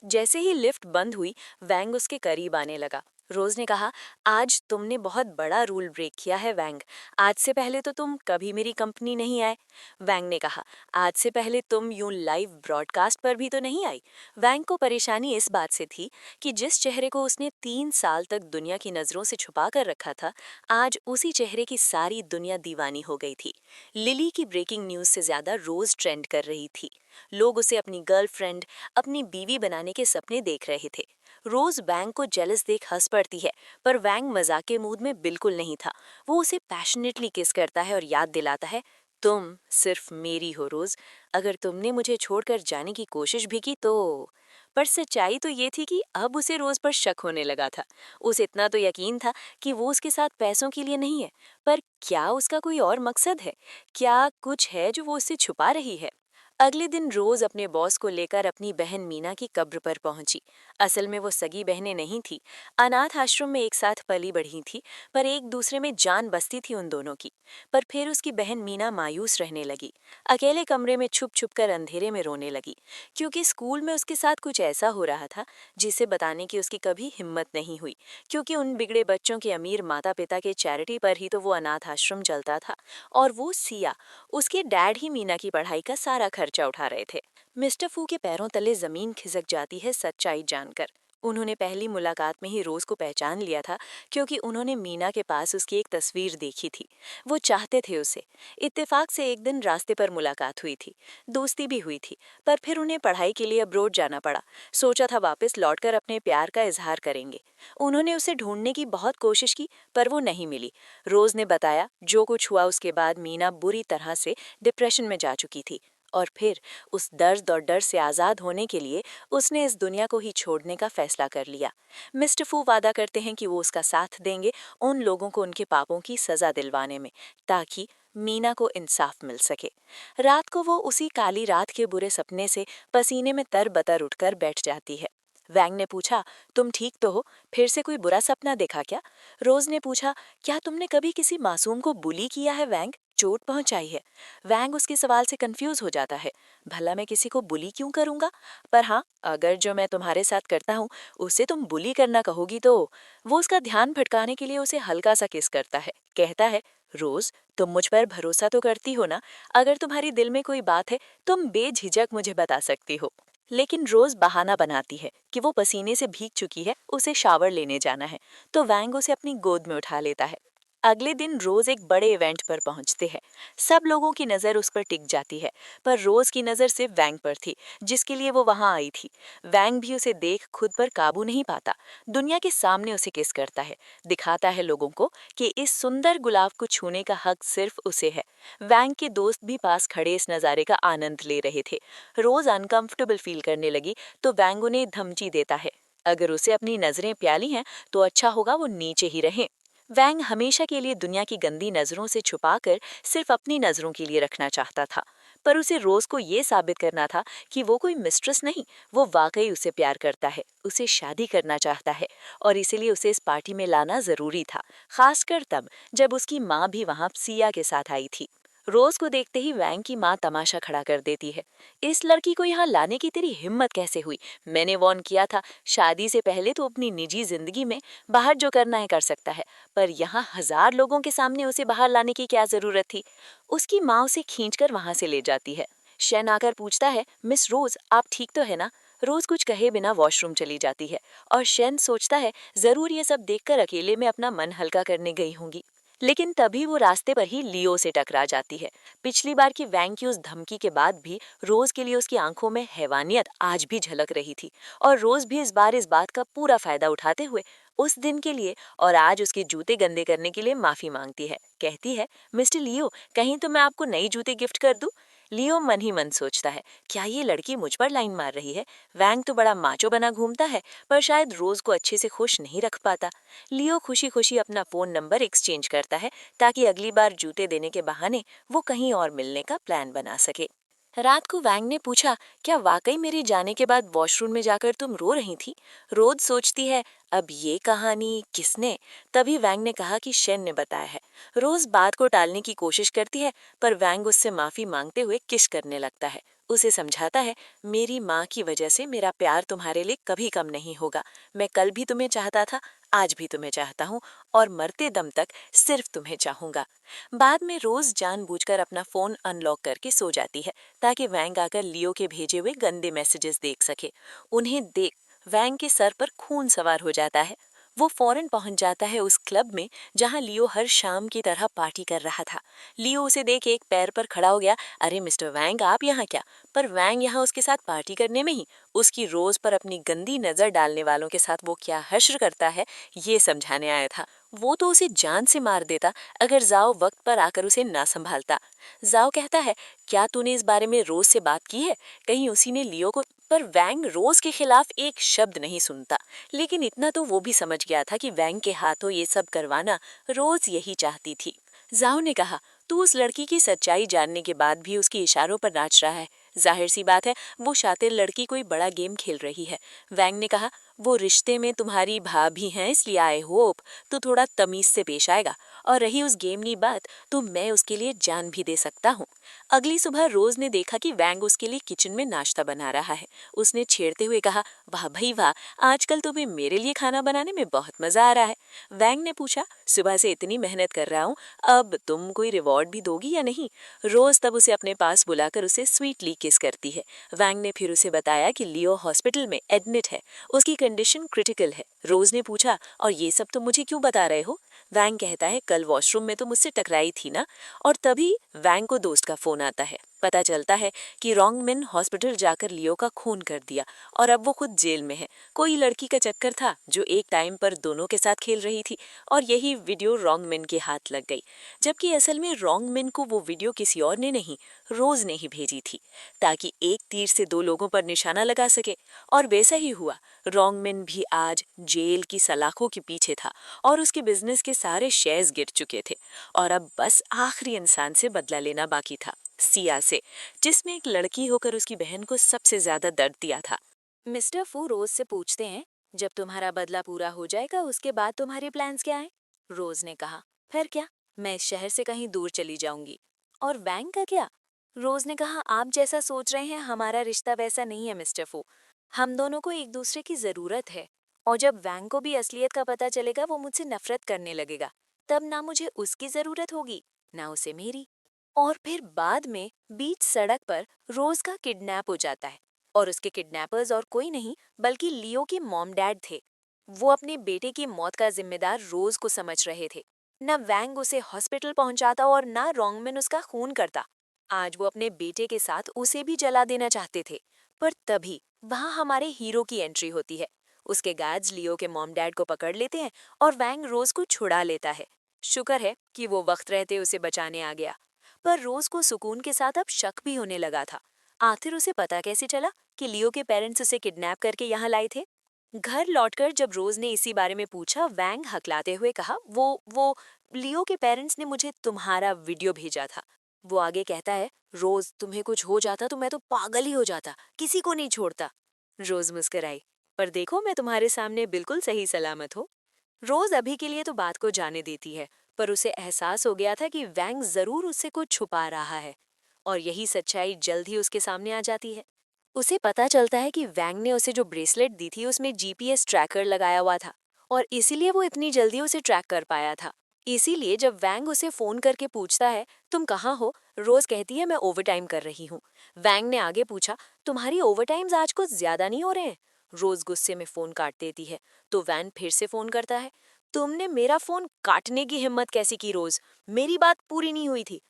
[SPEAKER 1] जैसे ही लिफ्ट बंद हुई, वैंग उसके करीब आने लगा। रोज ने कहा, आज तुमने बहुत बड़ा रूल ब्रेक किया है वैंग। आज से पहले तो तुम कभी मेरी कंपनी नहीं आए। वैंग ने कहा, आज से पहले तुम यूं लाइव ब्रॉडकास्ट पर भी तो नहीं आई। वैंग को परेशानी इस बात से थी कि जिस चेहरे को उसने 3 साल तक दुनिया की नजरों से छुपा कर रखा था, आज उसी चेहरे की सारी दुनिया दीवानी हो गई थी। लिली की ब्रेकिंग न्यूज से ज्यादा रोज ट्रेंड कर रही थी। लोग उसे अपनी गर्लफ्रेंड, अपनी बीवी बनाने के सपने देख रहे थे। रोज वैंग को जेलस देख हंस पड़ती है, पर वैंग मजाक के मूड में बिल्कुल नहीं था। वो उसे पैशनेटली किस करता है और याद दिलाता है, तुम सिर्फ मेरी हो रोज, अगर तुमने मुझे छोड़कर जाने की कोशिश भी की तो। पर सच्चाई तो ये थी कि अब उसे रोज पर शक होने लगा था। उसे इतना तो यकीन था कि वो उसके साथ पैसों के लिए नहीं है, पर क्या उसका कोई और मकसद है? क्या कुछ है जो वो उससे छुपा रही है? अगले दिन रोज अपने बॉस को लेकर अपनी बहन मीना की कब्र पर पहुंची। असल में वो सगी बहनें नहीं थी, अनाथ आश्रम में एक साथ पली बढ़ी थी, पर एक दूसरे में जान बसती थी उन दोनों की। पर फिर उसकी बहन मीना मायूस रहने लगी, अकेले कमरे में छुप छुप कर अंधेरे में रोने लगी, क्योंकि स्कूल में उसके साथ कुछ ऐसा हो रहा था जिसे बताने की उसकी कभी हिम्मत नहीं हुई, क्योंकि उन बिगड़े बच्चों के अमीर माता पिता के चैरिटी पर ही तो वो अनाथ आश्रम चलता था। और वो सिया, उसके डैड ही मीना की पढ़ाई का सारा खर्चा उठा रहे थे। मिस्टर फू के पैरों तले जमीन खिसक जाती है सच्चाई जानकर। उन्होंने पहली मुलाकात में ही रोज को पहचान लिया था, क्योंकि उन्होंने मीना के पास उसकी एक तस्वीर देखी थी। वो चाहते थे उसे। इत्तेफाक से एक दिन रास्ते पर मुलाकात हुई थी, दोस्ती भी हुई थी, पर फिर उन्हें पढ़ाई के लिए अब्रोड जाना पड़ा। सोचा था वापस लौटकर अपने प्यार का इजहार करेंगे। उन्होंने उसे ढूंढने की बहुत कोशिश की, पर वो नहीं मिली। रोज ने बताया, जो कुछ हुआ उसके बाद मीना बुरी तरह से डिप्रेशन में जा चुकी थी, और फिर उस दर्द और डर से आज़ाद होने के लिए उसने इस दुनिया को ही छोड़ने का फैसला कर लिया। मिस्टर फू वादा करते हैं कि वो उसका साथ देंगे उन लोगों को उनके पापों की सज़ा दिलवाने में, ताकि मीना को इंसाफ मिल सके। रात को वो उसी काली रात के बुरे सपने से पसीने में तरबतर उठकर बैठ जाती है। वैंग ने पूछा, तुम ठीक तो हो? फिर से कोई बुरा सपना देखा क्या? रोज ने पूछा, क्या तुमने कभी किसी मासूम को बुली किया है वैंग, चोट पहुंचाई है? वैंग उसके सवाल से कंफ्यूज हो जाता है। भला मैं किसी को बुली क्यों करूंगा? पर हाँ, अगर जो मैं तुम्हारे साथ करता हूँ उसे तुम बुली करना कहोगी तो। वो उसका ध्यान भटकाने के लिए उसे हल्का सा किस करता है, कहता है, रोज, तुम मुझ पर भरोसा तो करती हो ना? अगर तुम्हारी दिल में कोई बात है, तुम बेझिझक मुझे बता सकती हो। लेकिन रोज बहाना बनाती है कि वो पसीने से भीग चुकी है, उसे शावर लेने जाना है, तो वैंग उसे अपनी गोद में उठा लेता है। अगले दिन रोज एक बड़े इवेंट पर पहुंचते हैं। सब लोगों की नज़र उस पर टिक जाती है, पर रोज की नज़र सिर्फ वैंग पर थी, जिसके लिए वो वहां आई थी। वैंग भी उसे देख खुद पर काबू नहीं पाता, दुनिया के सामने उसे किस करता है, दिखाता है लोगों को कि इस सुंदर गुलाब को छूने का हक सिर्फ उसे है। वैंग के दोस्त भी पास खड़े इस नज़ारे का आनंद ले रहे थे। रोज अनकंफर्टेबल फील करने लगी, तो वैंग उन्हें धमकी देता है, अगर उसे अपनी नजरें प्याली हैं तो अच्छा होगा वो नीचे ही रहे। वैंग हमेशा के लिए दुनिया की गंदी नजरों से छुपाकर सिर्फ अपनी नजरों के लिए रखना चाहता था, पर उसे रोज को ये साबित करना था कि वो कोई मिस्ट्रेस नहीं, वो वाकई उसे प्यार करता है, उसे शादी करना चाहता है, और इसीलिए उसे इस पार्टी में लाना जरूरी था, खासकर तब जब उसकी माँ भी वहाँ सिया के साथ आई थी। रोज को देखते ही वैंग की माँ तमाशा खड़ा कर देती है। इस लड़की को यहाँ लाने की तेरी हिम्मत कैसे हुई? मैंने वार्न किया था, शादी से पहले तो अपनी निजी जिंदगी में बाहर जो करना है कर सकता है, पर यहाँ 1000 लोगों के सामने उसे बाहर लाने की क्या जरूरत थी? उसकी माँ उसे खींचकर वहां से ले जाती है। शेन आकर पूछता है, मिस रोज आप ठीक तो है ना? रोज कुछ कहे बिना वॉशरूम चली जाती है और शेन सोचता है जरूर ये सब देखकर अकेले में अपना मन हल्का करने गई होंगी। लेकिन तभी वो रास्ते पर ही लियो से टकरा जाती है। पिछली बार की वैंग की उस धमकी के बाद भी रोज के लिए उसकी आंखों में हैवानियत आज भी झलक रही थी, और रोज भी इस बार इस बात का पूरा फायदा उठाते हुए उस दिन के लिए और आज उसके जूते गंदे करने के लिए माफी मांगती है। कहती है, मिस्टर लियो, कहीं तो मैं आपको नई जूते गिफ्ट कर दूं? लियो मन ही मन सोचता है, क्या ये लड़की मुझ पर लाइन मार रही है? वैंग तो बड़ा माचो बना घूमता है, पर शायद रोज को अच्छे से खुश नहीं रख पाता। लियो खुशी खुशी अपना फोन नंबर एक्सचेंज करता है ताकि अगली बार जूते देने के बहाने वो कहीं और मिलने का प्लान बना सके। रात को वैंग ने पूछा, क्या वाकई मेरे जाने के बाद वॉशरूम में जाकर तुम रो रही थी? रोज सोचती है, अब ये कहानी किसने? तभी वैंग ने कहा कि शेन ने बताया है। रोज बात को टालने की कोशिश करती है, पर वैंग उससे माफी मांगते हुए किस करने लगता है। उसे समझाता है, मेरी माँ की वजह से मेरा प्यार तुम्हारे लिए कभी कम नहीं होगा। मैं कल भी तुम्हें चाहता था, आज भी तुम्हें चाहता हूँ, और मरते दम तक सिर्फ तुम्हें चाहूंगा। बाद में रोज जानबूझकर अपना फोन अनलॉक करके सो जाती है ताकि वैंग आकर लियो के भेजे हुए गंदे मैसेजेस देख सके। उन्हें देख वैंग के सर पर खून सवार हो जाता है। वो फौरन पहुंच जाता है उस क्लब में जहां लियो हर शाम की तरह पार्टी कर रहा था। लियो उसे देख एक पैर पर खड़ा हो गया, अरे मिस्टर वैंग आप यहाँ क्या? पर वैंग यहाँ उसके साथ पार्टी करने में ही उसकी रोज पर अपनी गंदी नजर डालने वालों के साथ वो क्या हश्र करता है ये समझाने आया था। वो तो उसे जान से मार देता अगर जाओ वक्त पर आकर उसे ना संभालता। जाओ कहता है, क्या तूने इस बारे में रोज से बात की है? कहीं उसी ने लियो को? पर वैंग रोज के खिलाफ एक शब्द नहीं सुनता, लेकिन इतना तो वो भी समझ गया था कि वैंग के हाथों ये सब करवाना रोज यही चाहती थी। जाओ ने कहा, तू उस लड़की की सच्चाई जानने के बाद भी उसके इशारों पर नाच रहा है। जाहिर सी बात है वो शातिर लड़की कोई बड़ा गेम खेल रही है। वैंग ने कहा, वो रिश्ते में तुम्हारी भाभी हैं इसलिए आई होप तू थोड़ा तमीज से पेश आएगा, और रही उस गेम की बात तो मैं उसके लिए जान भी दे सकता हूँ। अगली सुबह रोज ने देखा कि वैंग उसके लिए किचन में नाश्ता बना रहा है। उसने छेड़ते हुए कहा, वाह भाई वाह, आजकल तुम्हें मेरे लिए खाना बनाने में बहुत मजा आ रहा है। वैंग ने पूछा, सुबह से इतनी मेहनत कर रहा हूँ, अब तुम कोई रिवॉर्ड भी दोगी या नहीं? रोज तब उसे अपने पास बुलाकर उसे स्वीटली किस करती है। वैंग ने फिर उसे बताया कि लियो हॉस्पिटल में एडमिट है, उसकी कंडीशन क्रिटिकल है। रोज ने पूछा, और ये सब तुम मुझे क्यों बता रहे हो? वैंग कहता है, कल वॉशरूम में तो मुझसे टकराई थी ना। और तभी वैंग को दोस्त का फोन आता है। पता चलता है कि रोंगमिन हॉस्पिटल जाकर लियो का खून कर दिया और अब वो खुद जेल में है। कोई लड़की का चक्कर था जो एक टाइम पर दोनों के साथ खेल रही थी, और यही वीडियो रोंगमिन के हाथ लग गई, जबकि असल में रोंगमिन को वो वीडियो किसी और ने नहीं, रोज ने ही भेजी थी, ताकि एक तीर से दो लोगों पर निशाना लगा सके। और वैसा ही हुआ। रोंगमिन भी आज जेल की सलाखों के पीछे था और उसके बिजनेस के सारे शेयर्स गिर चुके थे, और अब बस आखिरी इंसान से बदला लेना बाकी था, सिया से, जिसमें एक लड़की होकर उसकी बहन को सबसे ज्यादा दर्द दिया था। मिस्टर फू रोज से पूछते हैं, जब तुम्हारा बदला पूरा हो जाएगा उसके बाद तुम्हारे प्लान्स क्या हैं? रोज ने कहा, फिर क्या, मैं इस शहर से कहीं दूर चली जाऊंगी। और वैंग का क्या? रोज ने कहा, आप जैसा सोच रहे हैं हमारा रिश्ता वैसा नहीं है मिस्टर फू, हम दोनों को एक दूसरे की जरूरत है, और जब वैंग को भी असलियत का पता चलेगा वो मुझसे नफरत करने लगेगा, तब ना मुझे उसकी जरूरत होगी ना उसे मेरी। और फिर बाद में बीच सड़क पर रोज का किडनैप हो जाता है, और उसके किडनैपर्स और कोई नहीं बल्कि लियो के मॉम डैड थे। वो अपने बेटे की मौत का जिम्मेदार रोज को समझ रहे थे। न वैंग उसे हॉस्पिटल पहुंचाता और न रोंगमिन उसका खून करता। आज वो अपने बेटे के साथ उसे भी जला देना चाहते थे। पर तभी वहां हमारे हीरो की एंट्री होती है। उसके गार्ड्स लियो के मॉम डैड को पकड़ लेते हैं और वैंग रोज को छुड़ा लेता है। शुक्र है कि वो वक्त रहते उसे बचाने आ गया। पर रोज को सुकून के साथ अब शक भी होने लगा था। आखिर उसे पता कैसे चला कि लियो के पेरेंट्स उसे किडनैप करके यहाँ लाए थे? घर लौटकर जब रोज ने इसी बारे में पूछा, वैंग हकलाते हुए कहा, वो लियो के पेरेंट्स ने मुझे तुम्हारा वीडियो भेजा था।
[SPEAKER 2] वो आगे कहता है, रोज तुम्हें कुछ हो जाता तो मैं तो पागल ही हो जाता, किसी को नहीं छोड़ता। रोज मुस्कुराई, पर देखो मैं तुम्हारे सामने बिल्कुल सही सलामत हूँ। रोज अभी के लिए तो बात को जाने देती है, पर उसे एहसास हो गया था कि वैंग जरूर उससे कुछ छुपा रहा है, और यही सच्चाई जल्द ही उसके सामने आ जाती है। उसे पता चलता है कि वैंग ने उसे जो ब्रेसलेट दी थी उसमें जीपीएस ट्रैकर लगाया हुआ था, और इसीलिए वो इतनी जल्दी उसे ट्रैक कर पाया था। इसीलिए जब वैंग उसे फोन करके पूछता है, तुम कहाँ हो, रोज कहती है, मैं ओवरटाइम कर रही हूँ। वैंग ने आगे पूछा, तुम्हारी ओवरटाइम्स आज कुछ ज्यादा नहीं हो रहे हैं? रोज गुस्से में फोन काट देती है, तो वैन फिर से फोन करता है। तुमने मेरा फोन काटने की हिम्मत कैसी की रोज? मेरी बात पूरी नहीं हुई थी।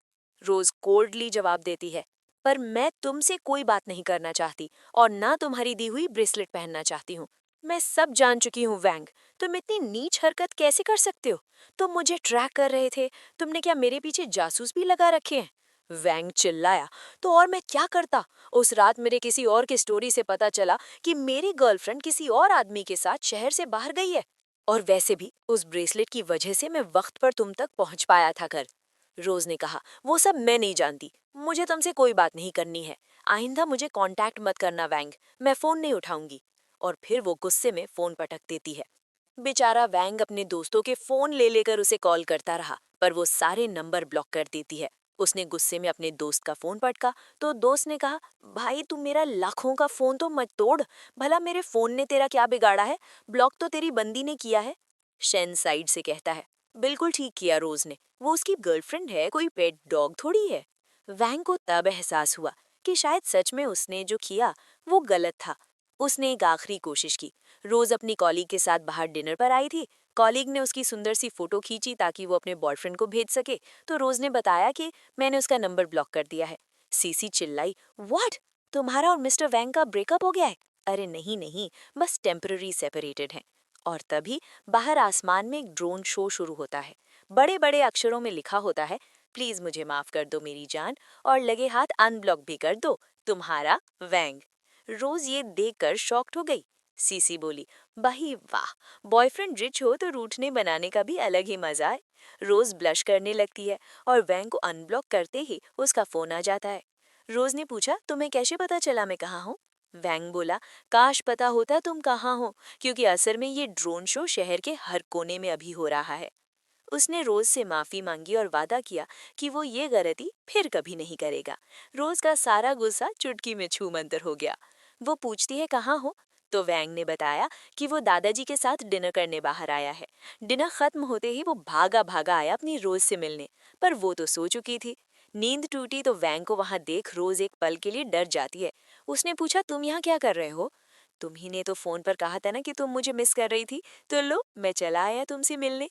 [SPEAKER 2] रोज कोल्डली जवाब देती है, पर मैं तुमसे कोई बात नहीं करना चाहती, और ना तुम्हारी दी हुई ब्रेसलेट पहनना चाहती हूँ। मैं सब जान चुकी हूँ वैंग, तुम इतनी नीच हरकत कैसे कर सकते हो? तुम मुझे ट्रैक कर रहे थे, तुमने क्या मेरे पीछे जासूस भी लगा रखे हैं? वैंग चिल्लाया, तो और मैं क्या करता? उस रात मेरे किसी और की स्टोरी से पता चला कि मेरी गर्लफ्रेंड किसी और आदमी के साथ शहर से बाहर गई है, और वैसे भी उस ब्रेसलेट की वजह से मैं वक्त पर तुम तक पहुंच पाया था घर। रोज ने कहा, वो सब मैं नहीं जानती, मुझे तुमसे कोई बात नहीं करनी है। आइंदा मुझे कांटेक्ट मत करना वैंग, मैं फोन नहीं उठाऊंगी। और फिर वो गुस्से में फोन पटक देती है। बेचारा वैंग अपने दोस्तों के फोन ले लेकर उसे कॉल करता रहा, पर वो सारे नंबर ब्लॉक कर देती है। उसने गुस्से में अपने दोस्त का फोन पटका, तो दोस्त ने कहा, भाई तू मेरा लाखों का फोन तो मत तोड़, भला मेरे फोन ने तेरा क्या बिगाड़ा है? ब्लॉक तो तेरी बंदी ने किया है। शेन साइड से कहता है, बिल्कुल ठीक किया रोज ने, वो उसकी गर्लफ्रेंड है, कोई पेट डॉग थोड़ी है। वैंग को तब एहसास हुआ कि शायद सच में उसने जो किया वो गलत था। उसने एक आखिरी कोशिश की। रोज अपनी कॉलीग के साथ बाहर डिनर पर आई थी। कॉलीग ने उसकी सुंदर सी फोटो खींची ताकि वो अपने बॉयफ्रेंड को भेज सके, तो रोज ने बताया कि मैंने उसका नंबर ब्लॉक कर दिया है। सीसी चिल्लाई, व्हाट? तुम्हारा और मिस्टर वैंग का ब्रेकअप हो गया है? अरे नहीं नहीं, बस टेम्पररी सेपरेटेड हैं। और तभी बाहर आसमान में एक ड्रोन शो शुरू होता है। बड़े बड़े अक्षरों में लिखा होता है, प्लीज मुझे माफ कर दो मेरी जान, और लगे हाथ अनब्लॉक भी कर दो, तुम्हारा वैंग। रोज ये देखकर शॉक्ड हो गई। सीसी बोली, भाई वाह, बॉयफ्रेंड रिच हो तो रूठने बनाने का भी अलग ही मजा है। रोज ब्लश करने लगती है, और वैंग को अनब्लॉक करते ही उसका फोन आ जाता है। रोज ने पूछा, तुम्हें कैसे पता चला मैं कहाँ हूँ? वैंग बोला, काश पता होता तुम कहाँ हो, क्योंकि असल में ये ड्रोन शो शहर के हर कोने में अभी हो रहा है। उसने रोज से माफी मांगी और वादा किया कि वो ये गलती फिर कभी नहीं करेगा। रोज का सारा गुस्सा चुटकी में छू मंतर हो गया। वो पूछती है, कहाँ हो? तो वैंग ने बताया कि वो दादाजी के साथ डिनर करने बाहर आया है। डिनर खत्म होते ही वो भागा भागा आया अपनी रोज से मिलने, पर वो तो सो चुकी थी। नींद टूटी तो वैंग को वहां देख रोज एक पल के लिए डर जाती है। उसने पूछा, तुम यहाँ क्या कर रहे हो? तुम ही ने तो फोन पर कहा था ना कि तुम मुझे मिस कर रही थी, तो लो मैं चला आया तुमसे मिलने।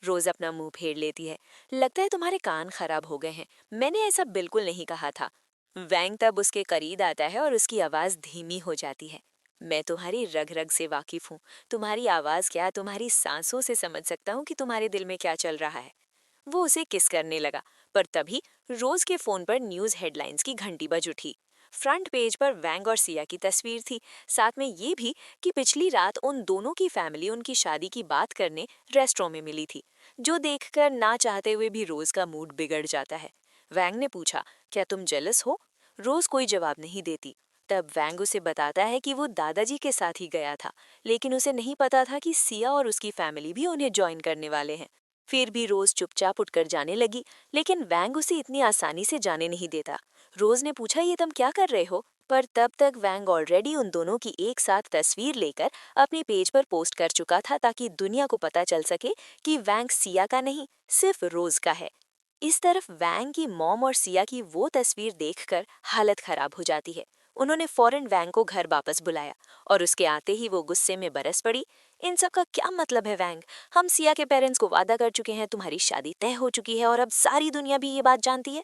[SPEAKER 2] रोज अपना मुंह फेर लेती है, लगता है तुम्हारे कान खराब हो गए हैं, मैंने ऐसा बिल्कुल नहीं कहा था। वैंग तब उसके करीब आता है और उसकी आवाज धीमी हो जाती है। मैं तुम्हारी रग रग से वाकिफ हूँ, तुम्हारी आवाज क्या, तुम्हारी सांसों से समझ सकता हूँ कि तुम्हारे दिल में क्या चल रहा है। वो उसे किस करने लगा, पर तभी रोज के फोन पर न्यूज हेडलाइंस की घंटी बज उठी। फ्रंट पेज पर वैंग और सिया की तस्वीर थी, साथ में ये भी कि पिछली रात उन दोनों की फैमिली उनकी शादी की बात करने रेस्टोरेंट में मिली थी, जो देखकर ना चाहते हुए भी रोज का मूड बिगड़ जाता है। वैंग ने पूछा, क्या तुम जेलस हो? रोज कोई जवाब नहीं देती। तब वैंग उसे बताता है कि वो दादाजी के साथ ही गया था, लेकिन उसे नहीं पता था कि सिया और उसकी फैमिली भी उन्हें ज्वाइन करने वाले हैं। फिर भी रोज चुपचाप उठकर जाने लगी, लेकिन वैंग उसे इतनी आसानी से जाने नहीं देता। रोज ने पूछा, ये तुम क्या कर रहे हो? पर तब तक वैंग ऑलरेडी उन दोनों की एक साथ तस्वीर लेकर अपने पेज पर पोस्ट कर चुका था, ताकि दुनिया को पता चल सके कि वैंग सिया का नहीं, सिर्फ रोज का है। इस तरफ वैंग की मॉम और सिया की वो तस्वीर देखकर हालत खराब हो जाती है। उन्होंने फौरन वैंग को घर वापस बुलाया, और उसके आते ही वो गुस्से में बरस पड़ी। इन सब का क्या मतलब है वैंग? हम सिया के पेरेंट्स को वादा कर चुके हैं, तुम्हारी शादी तय हो चुकी है, और अब सारी दुनिया भी ये बात जानती है।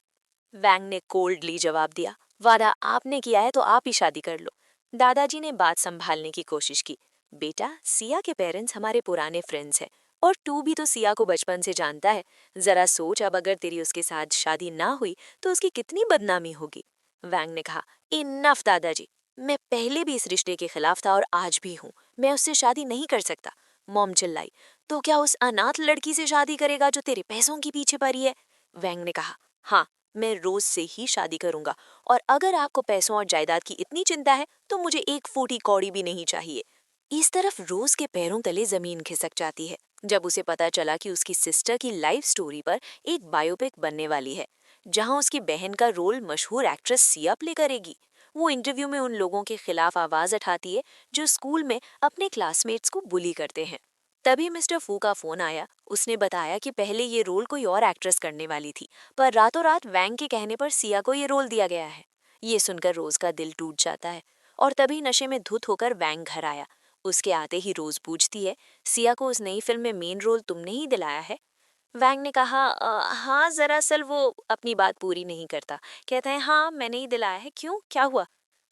[SPEAKER 2] वैंग ने कोल्डली जवाब दिया, वादा आपने किया है तो आप ही शादी कर लो। दादाजी ने बात संभालने की कोशिश की, बेटा सिया के पेरेंट्स हमारे पुराने फ्रेंड्स हैं, और तू भी तो सिया को बचपन से जानता है। जरा सोच, अब अगर तेरी उसके साथ शादी ना हुई तो उसकी कितनी बदनामी होगी। वैंग ने कहा, इनफ दादाजी, मैं पहले भी इस रिश्ते के खिलाफ था और आज भी हूँ, मैं उससे शादी नहीं कर सकता। मॉम चिल्लाई, तो क्या उस अनाथ लड़की से शादी करेगा जो तेरे पैसों के पीछे पड़ी है? वैंग ने कहा, हाँ, मैं रोज से ही शादी करूंगा, और अगर आपको पैसों और जायदाद की इतनी चिंता है तो मुझे एक फूटी कौड़ी भी नहीं चाहिए। इस तरफ रोज के पैरों तले जमीन खिसक जाती है जब उसे पता चला कि उसकी सिस्टर की लाइफ स्टोरी पर एक बायोपिक बनने वाली है, जहां उसकी बहन का रोल मशहूर एक्ट्रेस सिया प्ले करेगी। वो इंटरव्यू में उन लोगों के खिलाफ आवाज उठाती है जो स्कूल में अपने क्लासमेट्स को बुली करते हैं। तभी मिस्टर फू का फोन आया। उसने बताया कि पहले ये रोल कोई और एक्ट्रेस करने वाली थी, पर रातों रात वैंग के कहने पर सिया को ये रोल दिया गया है। ये सुनकर रोज का दिल टूट जाता है, और तभी नशे में धुत होकर वैंग घर आया। उसके आते ही रोज पूछती है, सिया को उस नई फिल्म में मेन रोल तुमने ही दिलाया है?" वैंग ने कहा, हाँ, दरअसल वो अपनी बात पूरी नहीं करता। कहता है, हाँ, मैंने ही दिलाया है, क्यों, क्या हुआ?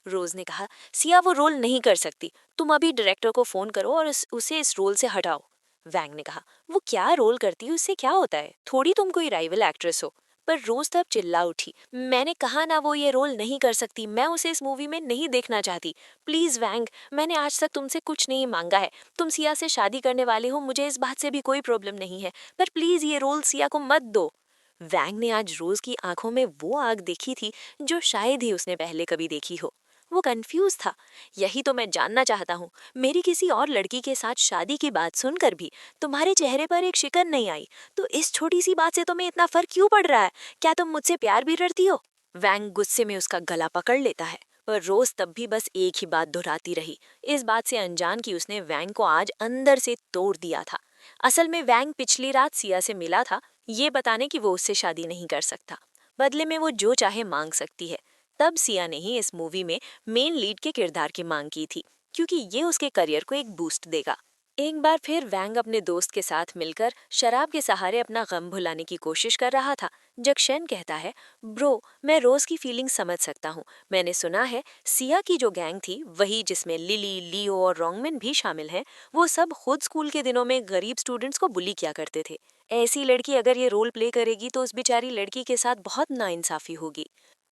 [SPEAKER 2] रोज ने कहा, सिया वो रोल नहीं कर सकती, तुम अभी डायरेक्टर को फोन करो और उसे इस रोल से हटाओ। वैंग ने कहा, वो क्या रोल करती है, उससे क्या होता है, थोड़ी तुम कोई राइवल एक्ट्रेस हो। पर रोज तब चिल्ला उठी, मैंने कहा ना वो ये रोल नहीं कर सकती, मैं उसे इस मूवी में नहीं देखना चाहती। प्लीज वैंग, मैंने आज तक तुमसे कुछ नहीं मांगा है, तुम सिया से शादी करने वाले हो, मुझे इस बात से भी कोई प्रॉब्लम नहीं है, पर प्लीज ये रोल सिया को मत दो। वैंग ने आज रोज की आंखों में वो आग देखी थी जो शायद ही उसने पहले कभी देखी हो। वो कंफ्यूज था। यही तो मैं जानना चाहता हूँ, मेरी किसी और लड़की के साथ शादी की बात सुनकर भी तुम्हारे चेहरे पर एक शिकन नहीं आई, तो इस छोटी सी बात से तुम्हें इतना फर्क क्यों पड़ रहा है? क्या तुम मुझसे प्यार भी करती हो? वैंग गुस्से में उसका गला पकड़ लेता है, पर रोज तब भी बस एक ही बात दोहराती रही, इस बात से अनजान कि उसने वैंग को आज अंदर से तोड़ दिया था। असल में वैंग पिछली रात सिया से मिला था, ये बताने कि वो उससे शादी नहीं कर सकता, बदले में वो जो चाहे मांग सकती है। तब सिया ने ही इस मूवी में मेन लीड के किरदार की मांग की थी, क्योंकि ये उसके करियर को एक बूस्ट देगा। एक बार फिर वैंग अपने दोस्त के साथ मिलकर शराब के सहारे अपना गम भुलाने की कोशिश कर रहा था। जक्शन कहता है, ब्रो, मैं रोज की फीलिंग समझ सकता हूँ। मैंने सुना है सिया की जो गैंग थी, वही जिसमें लिली, लियो और रोंगमिन भी शामिल हैं, वो सब खुद स्कूल के दिनों में गरीब स्टूडेंट्स को बुली किया करते थे। ऐसी लड़की अगर ये रोल प्ले करेगी तो उस बेचारी लड़की के साथ बहुत नाइंसाफी होगी।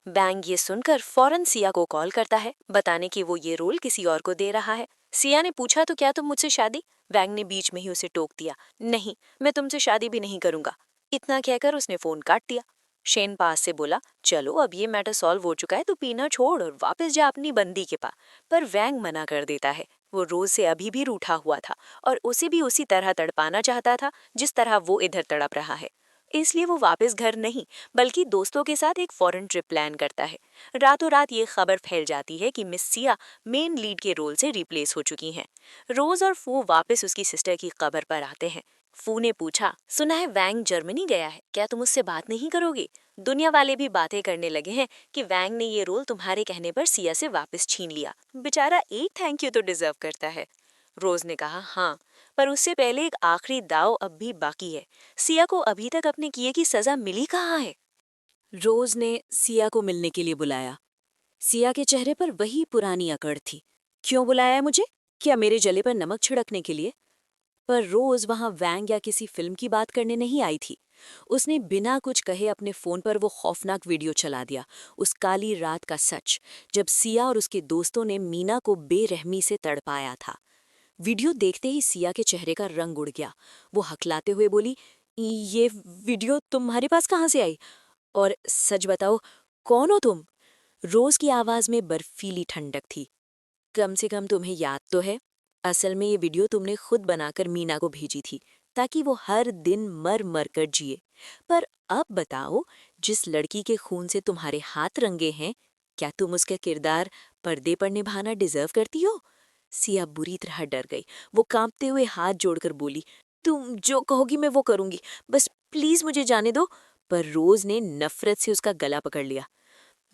[SPEAKER 2] बैंग ये सुनकर फौरन सिया को कॉल करता है, बताने कि वो ये रोल किसी और को दे रहा है। सिया ने पूछा, तो क्या तुम मुझसे शादी? वैंग ने बीच में ही उसे टोक दिया, नहीं, मैं तुमसे शादी भी नहीं करूंगा। इतना कहकर उसने फोन काट दिया। शेन पास से बोला, चलो अब ये मैटर सॉल्व हो चुका है तो पीना छोड़ और वापस जा अपनी बंदी के पास। पर वैंग मना कर देता है। वो रोज से अभी भी रूठा हुआ था और उसे भी उसी तरह तड़पाना चाहता था जिस तरह वो इधर तड़प रहा है। इसलिए वो वापस घर नहीं, बल्कि दोस्तों के साथ एक फॉरेन ट्रिप प्लान करता है। रातों रात ये खबर फैल जाती है कि मिस सिया मेन लीड के रोल से रिप्लेस हो चुकी हैं। रोज और फू वापस उसकी सिस्टर की कब्र पर आते हैं। फू ने पूछा, सुना है वैंग जर्मनी गया है, क्या तुम उससे बात नहीं करोगे? दुनिया वाले भी बातें करने लगे हैं कि वैंग ने ये रोल तुम्हारे कहने पर सिया से वापस छीन लिया। बेचारा एक थैंक यू तो डिजर्व करता है। रोज ने कहा, हाँ, पर उससे पहले एक आखिरी दाव अब भी बाकी है। सिया को अभी तक अपने किए की सजा मिली कहाँ है?
[SPEAKER 1] रोज ने सिया को मिलने के लिए बुलाया। सिया के चेहरे पर वही पुरानी अकड़ थी। क्यों बुलाया है मुझे? क्या मेरे जले पर नमक छिड़कने के लिए? पर रोज वहां वैंग या किसी फिल्म की बात करने नहीं आई थी। उसने बिना कुछ कहे अपने फोन पर वो खौफनाक वीडियो चला दिया, उस काली रात का सच, जब सिया और उसके दोस्तों ने मीना को बेरहमी से तड़पाया था। वीडियो देखते ही सिया के चेहरे का रंग उड़ गया। वो हकलाते हुए बोली, ये वीडियो तुम्हारे पास कहाँ से आई? और सच बताओ, कौन हो तुम? रोज की आवाज में बर्फीली ठंडक थी। कम से कम तुम्हें याद तो है, असल में ये वीडियो तुमने खुद बनाकर मीना को भेजी थी ताकि वो हर दिन मर मर कर जिए। पर अब बताओ, जिस लड़की के खून से तुम्हारे हाथ रंगे हैं, क्या तुम उसका किरदार पर्दे पर निभाना डिजर्व करती हो? सिया बुरी तरह डर गई। वो कांपते हुए हाथ जोड़कर बोली, तुम जो कहोगी मैं वो करूंगी, बस प्लीज मुझे जाने दो। पर रोज ने नफरत से उसका गला पकड़ लिया।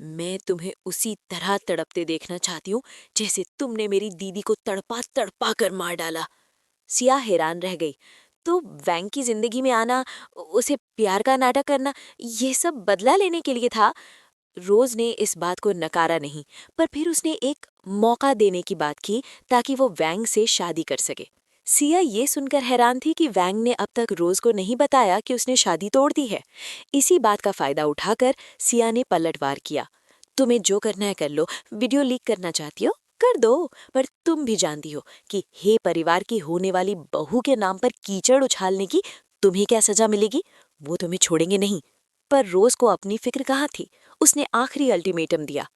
[SPEAKER 1] मैं तुम्हें उसी तरह तड़पते देखना चाहती हूँ जैसे तुमने मेरी दीदी को तड़पा तड़पा कर मार डाला। सिया हैरान रह गई। तो वैंग की जिंदगी में आना, उसे प्यार का नाटक करना, ये सब बदला लेने के लिए था? रोज ने इस बात को नकारा नहीं, पर फिर उसने एक मौका देने की बात की ताकि वो वैंग से शादी कर सके। सिया ये सुनकर हैरान थी कि वैंग ने अब तक रोज को नहीं बताया कि उसने शादी तोड़ दी है। इसी बात का फायदा उठाकर सिया ने पलटवार किया। तुम्हें जो करना है कर लो, वीडियो लीक करना चाहती हो कर दो, पर तुम भी जानती हो कि हे परिवार की होने वाली बहू के नाम पर कीचड़ उछालने की तुम्हें क्या सजा मिलेगी। वो तुम्हें छोड़ेंगे नहीं।
[SPEAKER 2] पर रोज को अपनी फिक्र कहाँ थी। उसने आखिरी अल्टीमेटम दिया,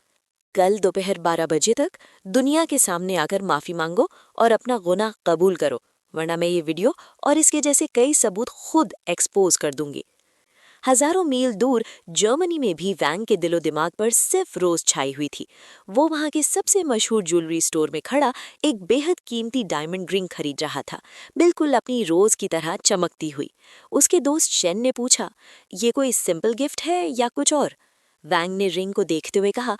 [SPEAKER 2] कल दोपहर 12 बजे तक दुनिया के सामने आकर माफी मांगो और अपना गुनाह कबूल करो, वरना मैं ये वीडियो और इसके जैसे कई सबूत खुद एक्सपोज कर दूंगी। हजारों मील दूर जर्मनी में भी वैंग के दिलो दिमाग पर सिर्फ रोज छाई हुई थी। वो वहां के सबसे मशहूर ज्वेलरी स्टोर में खड़ा एक बेहद कीमती डायमंड रिंग खरीद रहा था, बिल्कुल अपनी रोज की तरह चमकती हुई। उसके दोस्त शेन ने पूछा, ये कोई सिंपल गिफ्ट है या कुछ और? वैंग ने रिंग को देखते हुए कहा,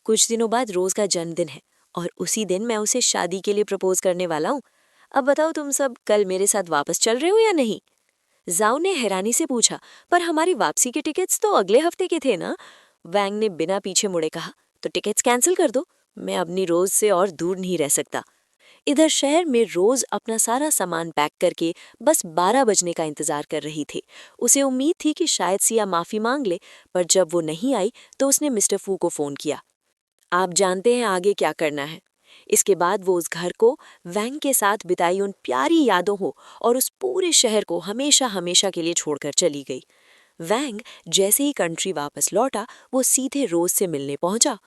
[SPEAKER 2] कुछ दिनों बाद रोज का जन्मदिन है और उसी दिन मैं उसे शादी के लिए प्रपोज करने वाला हूँ। अब बताओ तुम सब कल मेरे साथ वापस चल रहे हो या नहीं? जाओ ने हैरानी से पूछा, पर हमारी वापसी के टिकट्स तो अगले हफ्ते के थे ना? वैंग ने बिना पीछे मुड़े कहा, तो टिकट्स कैंसिल कर दो, मैं अपनी रोज से और दूर नहीं रह सकता। इधर शहर में रोज अपना सारा सामान पैक करके बस 12 बजने का इंतजार कर रही थी। उसे उम्मीद थी कि शायद सिया माफी मांग ले, पर जब वो नहीं आई तो उसने मिस्टर फू को फोन किया। आप जानते हैं आगे क्या करना है। इसके बाद वो उस घर को, वैंग के साथ बिताई उन प्यारी यादों हो और उस पूरे शहर को हमेशा हमेशा के लिए छोड़कर चली गई। वैंग जैसे ही कंट्री वापस लौटा, वो सीधे रोज से मिलने पहुंचा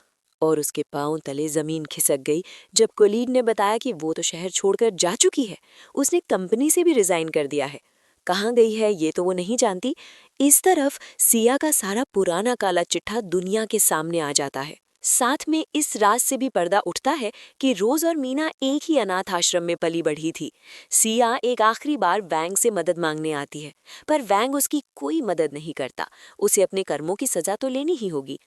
[SPEAKER 2] और उसके पांव तले जमीन खिसक गई जब कोलीग ने बताया कि वो तो शहर छोड़कर जा चुकी है। उसने कंपनी से भी रिजाइन कर दिया है। कहाँ गई है ये तो वो नहीं जानती। इस तरफ सिया का सारा पुराना काला चिट्ठा दुनिया के सामने आ जाता है। साथ में इस राज से भी पर्दा उठता है कि रोज और मीना एक ही अनाथ आश्रम में पली बढ़ी थी। सिया एक आखिरी बार वैंग से मदद मांगने आती है, पर वैंग उसकी कोई मदद नहीं करता। उसे अपने कर्मों की सजा तो लेनी ही होगी।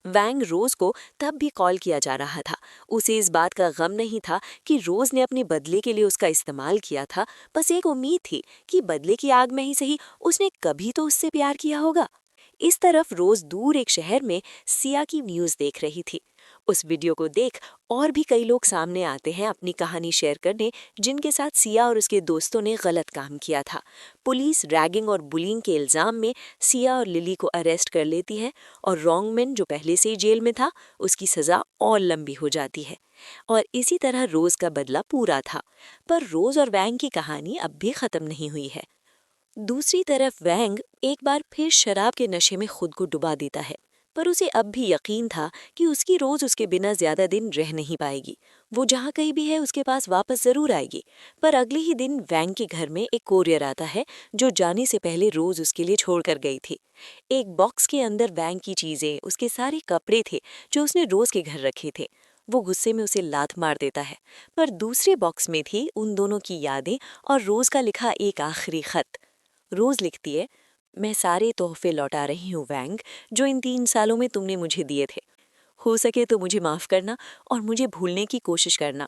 [SPEAKER 2] वैंग रोज को तब भी कॉल किया जा रहा था। उसे इस बात का गम नहीं था कि रोज ने अपने बदले के लिए उसका इस्तेमाल किया था। बस एक उम्मीद थी कि बदले की आग में ही सही उसने कभी तो उससे प्यार किया होगा। इस तरफ रोज दूर एक शहर में सिया की न्यूज़ देख रही थी। उस वीडियो को देख और भी कई लोग सामने आते हैं अपनी कहानी शेयर करने, जिनके साथ सिया और उसके दोस्तों ने गलत काम किया था। पुलिस रैगिंग और बुलिंग के इल्जाम में सिया और लिली को अरेस्ट कर लेती है और रॉन्गमैन, जो पहले से ही जेल में था, उसकी सजा और लंबी हो जाती है। और इसी तरह रोज का बदला पूरा था। पर रोज और वैंग की कहानी अब भी खत्म नहीं हुई है। दूसरी तरफ वैंग एक बार फिर शराब के नशे में खुद को डुबा देता है, पर उसे अब भी यकीन था कि उसकी रोज उसके बिना ज्यादा दिन रह नहीं पाएगी। वो जहाँ कहीं भी है उसके पास वापस जरूर आएगी। पर अगले ही दिन वैंग के घर में एक कोरियर आता है जो जाने से पहले रोज उसके लिए छोड़कर गई थी। एक बॉक्स के अंदर वैंग की चीजें, उसके सारे कपड़े थे जो उसने रोज के घर रखे थे। वो गुस्से में उसे लात मार देता है, पर दूसरे बॉक्स में थी उन दोनों की यादें और रोज का लिखा एक आखिरी खत। रोज लिखती है, मैं सारे तोहफे लौटा रही हूँ वैंग, जो इन 3 सालों में तुमने मुझे दिए थे। हो सके तो मुझे माफ करना और मुझे भूलने की कोशिश करना।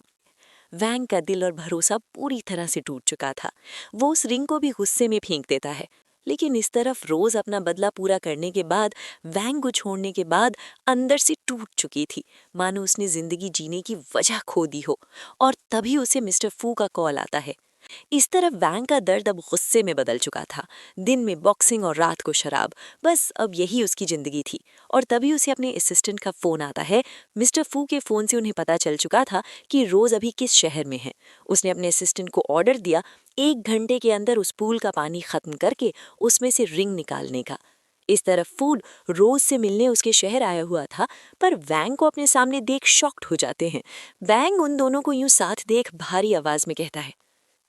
[SPEAKER 2] वैंग का दिल और भरोसा पूरी तरह से टूट चुका था। वो उस रिंग को भी गुस्से में फेंक देता है। लेकिन इस तरफ रोज अपना बदला पूरा करने के बाद, वैंग को छोड़ने के बाद अंदर से टूट चुकी थी, मानो उसने जिंदगी जीने की वजह खो दी हो। और तभी उसे मिस्टर फू का कॉल आता है। इस तरफ वैंग का दर्द अब गुस्से में बदल चुका था। दिन में बॉक्सिंग और रात को शराब, बस अब यही उसकी जिंदगी थी। और तभी उसे अपने असिस्टेंट का फोन आता है। मिस्टर फू के फोन से उन्हें पता चल चुका था कि रोज अभी किस शहर में है। उसने अपने असिस्टेंट को ऑर्डर दिया 1 घंटे के अंदर उस पूल का पानी खत्म करके उसमें से रिंग निकालने का। इस तरफ फूड रोज से मिलने उसके शहर आया हुआ था, पर वैंग को अपने सामने देख शॉक्ड हो जाते हैं। वैंग उन दोनों को यूं साथ देख भारी आवाज में कहता है,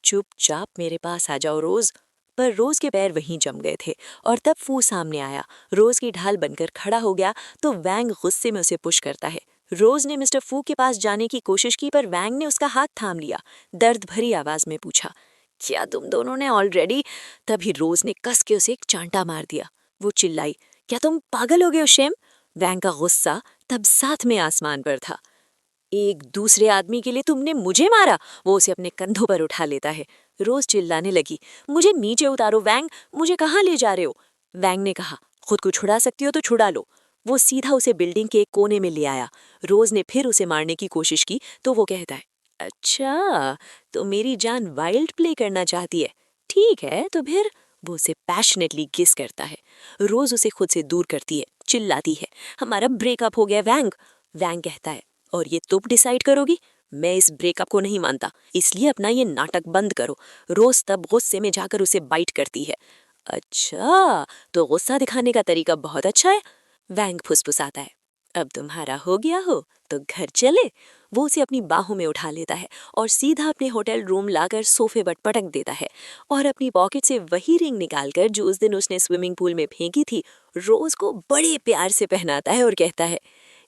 [SPEAKER 2] चुपचाप मेरे पास आ जाओ रोज। पर रोज के पैर वहीं जम गए थे और तब फू सामने आया, रोज की ढाल बनकर खड़ा हो गया तो वैंग गुस्से में उसे पुश करता है। रोज ने मिस्टर फू के पास जाने की कोशिश की, पर वैंग ने उसका हाथ थाम लिया। दर्द भरी आवाज में पूछा, क्या तुम दोनों ने ऑलरेडी? तभी रोज ने कस के उसे एक चांटा मार दिया। वो चिल्लाई, क्या तुम पागल हो गए हो शेम? वैंग का गुस्सा तब साथ में आसमान पर था। एक दूसरे आदमी के लिए तुमने मुझे मारा? वो उसे अपने कंधों पर उठा लेता है। रोज चिल्लाने लगी, मुझे नीचे उतारो वैंग, मुझे कहाँ ले जा रहे हो? वैंग ने कहा, खुद को छुड़ा सकती हो तो छुड़ा लो। वो सीधा उसे बिल्डिंग के एक कोने में ले आया। रोज ने फिर उसे मारने की कोशिश की तो वो कहता है, अच्छा तो मेरी जान वाइल्ड प्ले करना चाहती है, ठीक है तो फिर। वो उसे पैशनेटली किस करता है। रोज उसे खुद से दूर करती है, चिल्लाती है, हमारा ब्रेकअप हो गया वैंग। वैंग कहता है, और ये तुम डिसाइड करोगी? मैं इस ब्रेकअप को नहीं मानता, इसलिए अपना ये नाटक बंद करो। रोज तब गुस्से में जाकर उसे बाइट करती है।
[SPEAKER 1] अच्छा, तो गुस्सा दिखाने का तरीका बहुत अच्छा है। वैंग फुसफुसाता है। अब तुम्हारा हो गया हो तो घर चले। वो उसे अपनी बाहों में उठा लेता है और सीधा अपने होटल रूम लाकर सोफे पर पटक देता है और अपनी पॉकेट से वही रिंग निकालकर जो उस दिन उसने स्विमिंग पूल में फेंकी थी, रोज को बड़े प्यार से पहनाता है और कहता है,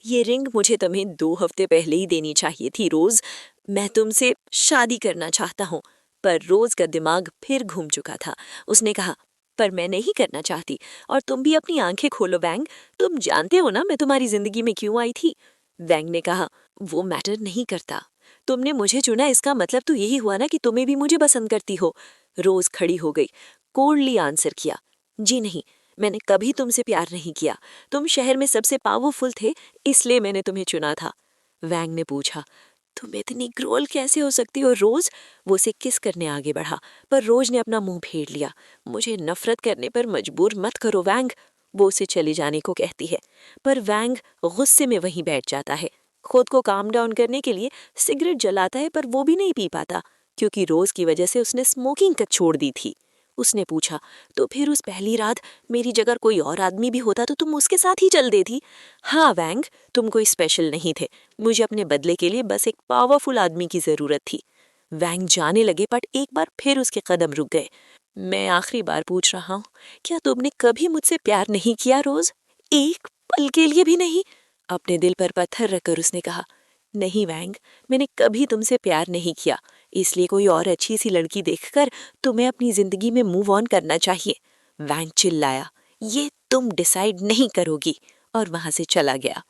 [SPEAKER 1] ये रिंग मुझे तुम्हें 2 हफ्ते पहले ही देनी चाहिए थी रोज। मैं तुमसे शादी करना चाहता हूँ। पर रोज का दिमाग फिर घूम चुका था। उसने कहा, पर मैं नहीं करना चाहती। और तुम भी अपनी आंखें खोलो वैंग, तुम जानते हो ना मैं तुम्हारी जिंदगी में क्यों आई थी। वैंग ने कहा, वो मैटर नहीं करता। तुमने मुझे चुना, इसका मतलब तो यही हुआ ना कि तुम्हें भी मुझे पसंद करती हो। रोज खड़ी हो गई, कोल्डली आंसर किया, जी नहीं, मैंने कभी तुमसे प्यार नहीं किया। तुम शहर में सबसे पावरफुल थे, इसलिए मैंने तुम्हें चुना था। वैंग ने पूछा, तुम इतनी क्रूअल कैसे हो सकती हो रोज। वो उसे किस करने आगे बढ़ा, पर रोज ने अपना मुंह फेर लिया। मुझे नफरत करने पर मजबूर मत करो वैंग, वो उसे चले जाने को कहती है। पर वैंग गुस्से में वहीं बैठ जाता है। खुद को काम डाउन करने के लिए सिगरेट जलाता है, पर वो भी नहीं पी पाता क्योंकि रोज की वजह से उसने स्मोकिंग कट छोड़ दी थी। उसने पूछा, तो फिर उस पहली रात मेरी जगह कोई और आदमी भी होता तो तुम उसके साथ ही चल देती। हाँ वैंग, तुम कोई स्पेशल नहीं थे। मुझे अपने बदले के लिए बस एक पावरफुल आदमी की जरूरत थी। वैंग जाने लगे, बट एक बार फिर उसके कदम रुक गए। मैं आखिरी बार पूछ रहा हूँ, क्या तुमने कभी मुझसे प्यार नहीं किया रोज? एक पल के लिए भी नहीं? अपने दिल पर पत्थर रखकर उसने कहा, नहीं वैंग, मैंने कभी तुमसे प्यार नहीं किया। इसलिए कोई और अच्छी सी लड़की देखकर तुम्हें अपनी जिंदगी में मूव ऑन करना चाहिए। वैंग चिल्लाया, ये तुम डिसाइड नहीं करोगी, और वहां से चला गया।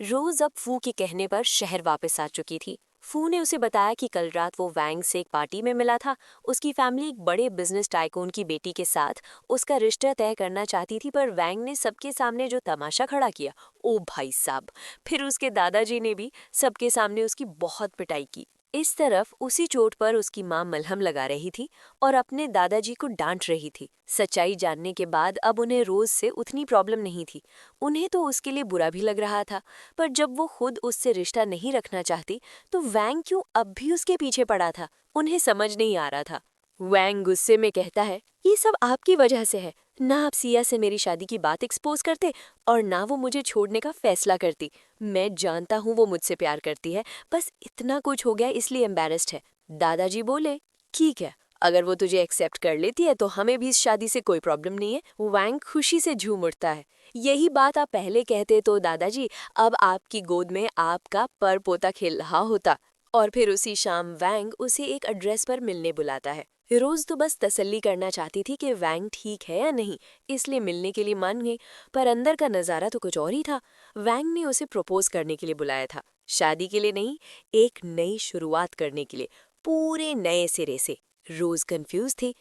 [SPEAKER 2] रोज अब फू के कहने पर शहर वापस आ चुकी थी। फू ने उसे बताया कि कल रात वो वैंग से एक पार्टी में मिला था। उसकी फैमिली एक बड़े बिजनेस टाइकून की बेटी के साथ उसका रिश्ता तय करना चाहती थी, पर वैंग ने सबके सामने जो तमाशा खड़ा किया, ओ भाई साहब। फिर उसके दादाजी ने भी सबके सामने उसकी बहुत पिटाई की। इस तरफ उसी चोट पर उसकी माँ मलहम लगा रही थी और अपने दादाजी को डांट रही थी। सच्चाई जानने के बाद अब उन्हें रोज से उतनी प्रॉब्लम नहीं थी। उन्हें तो उसके लिए बुरा भी लग रहा था, पर जब वो खुद उससे रिश्ता नहीं रखना चाहती तो वैंग क्यों अब भी उसके पीछे पड़ा था, उन्हें समझ नहीं आ रहा था। वैंग गुस्से में कहता है, ये सब आपकी वजह से है। ना आप सिया से मेरी शादी की बात एक्सपोज करते और ना वो मुझे छोड़ने का फैसला करती। मैं जानता हूँ वो मुझसे प्यार करती है, बस इतना कुछ हो गया इसलिए एम्बैरेस्ड है। दादाजी बोले, ठीक है, अगर वो तुझे एक्सेप्ट कर लेती है तो हमें भी इस शादी से कोई प्रॉब्लम नहीं है। वैंग खुशी से झूम उठता है, यही बात आप पहले कहते तो दादाजी अब आपकी गोद में आपका पर पोता खेल रहा होता। और फिर उसी शाम वैंग उसे एक एड्रेस पर मिलने बुलाता है। रोज तो बस तसल्ली करना चाहती थी कि वैंग ठीक है या नहीं, इसलिए मिलने के लिए मान गई, पर अंदर का नजारा तो कुछ और ही था। वैंग ने उसे प्रपोज करने के लिए बुलाया था, शादी के लिए नहीं, एक नई शुरुआत करने के लिए, पूरे नए सिरे से। रोज कंफ्यूज थी,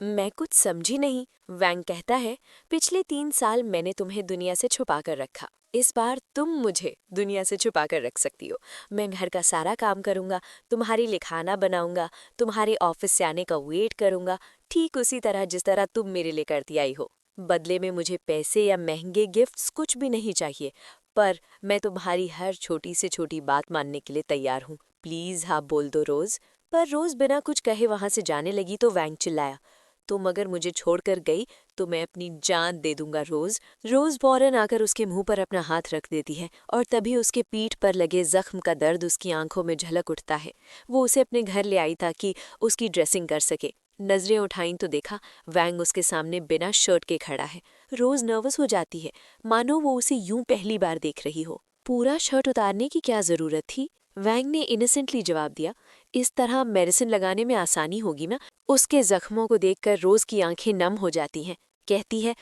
[SPEAKER 2] मैं कुछ समझी नहीं। वैंग कहता है, पिछले 3 साल मैंने तुम्हें दुनिया से छुपा कर रखा, इस बार तुम मुझे दुनिया से छुपा कर रख सकती हो। मैं घर का सारा काम करूंगा, तुम्हारे लिए खाना बनाऊंगा, तुम्हारे ऑफिस से आने का वेट करूंगा, ठीक उसी तरह जिस तरह तुम मेरे लिए करती आई हो। बदले में मुझे पैसे या महंगे गिफ्ट्स कुछ भी नहीं चाहिए, पर मैं तुम्हारी हर छोटी से छोटी बात मानने के लिए तैयार हूँ। प्लीज हाँ बोल दो रोज। पर रोज बिना कुछ कहे वहां से जाने लगी तो वैंग चिल्लाया, तुम अगर मुझे छोड़कर गई तो मैं अपनी जान दे दूंगा रोज। रोज फौरन आकर उसके मुंह पर अपना हाथ रख देती है और तभी उसके पीठ पर लगे जख्म का दर्द उसकी आंखों में झलक उठता है। वो उसे अपने घर ले आई ताकि उसकी ड्रेसिंग कर सके। नजरें उठाई तो देखा वैंग उसके सामने बिना शर्ट के खड़ा है। रोज नर्वस हो जाती है, मानो वो उसे यूं पहली बार देख रही हो। पूरा शर्ट उतारने की क्या जरूरत थी? वैंग ने इनोसेंटली जवाब दिया, इस तरह मेडिसिन लगाने में आसानी होगी ना। उसके जख्मों को देखकर रोज की आंखें नम हो जाती हैं। कहती है,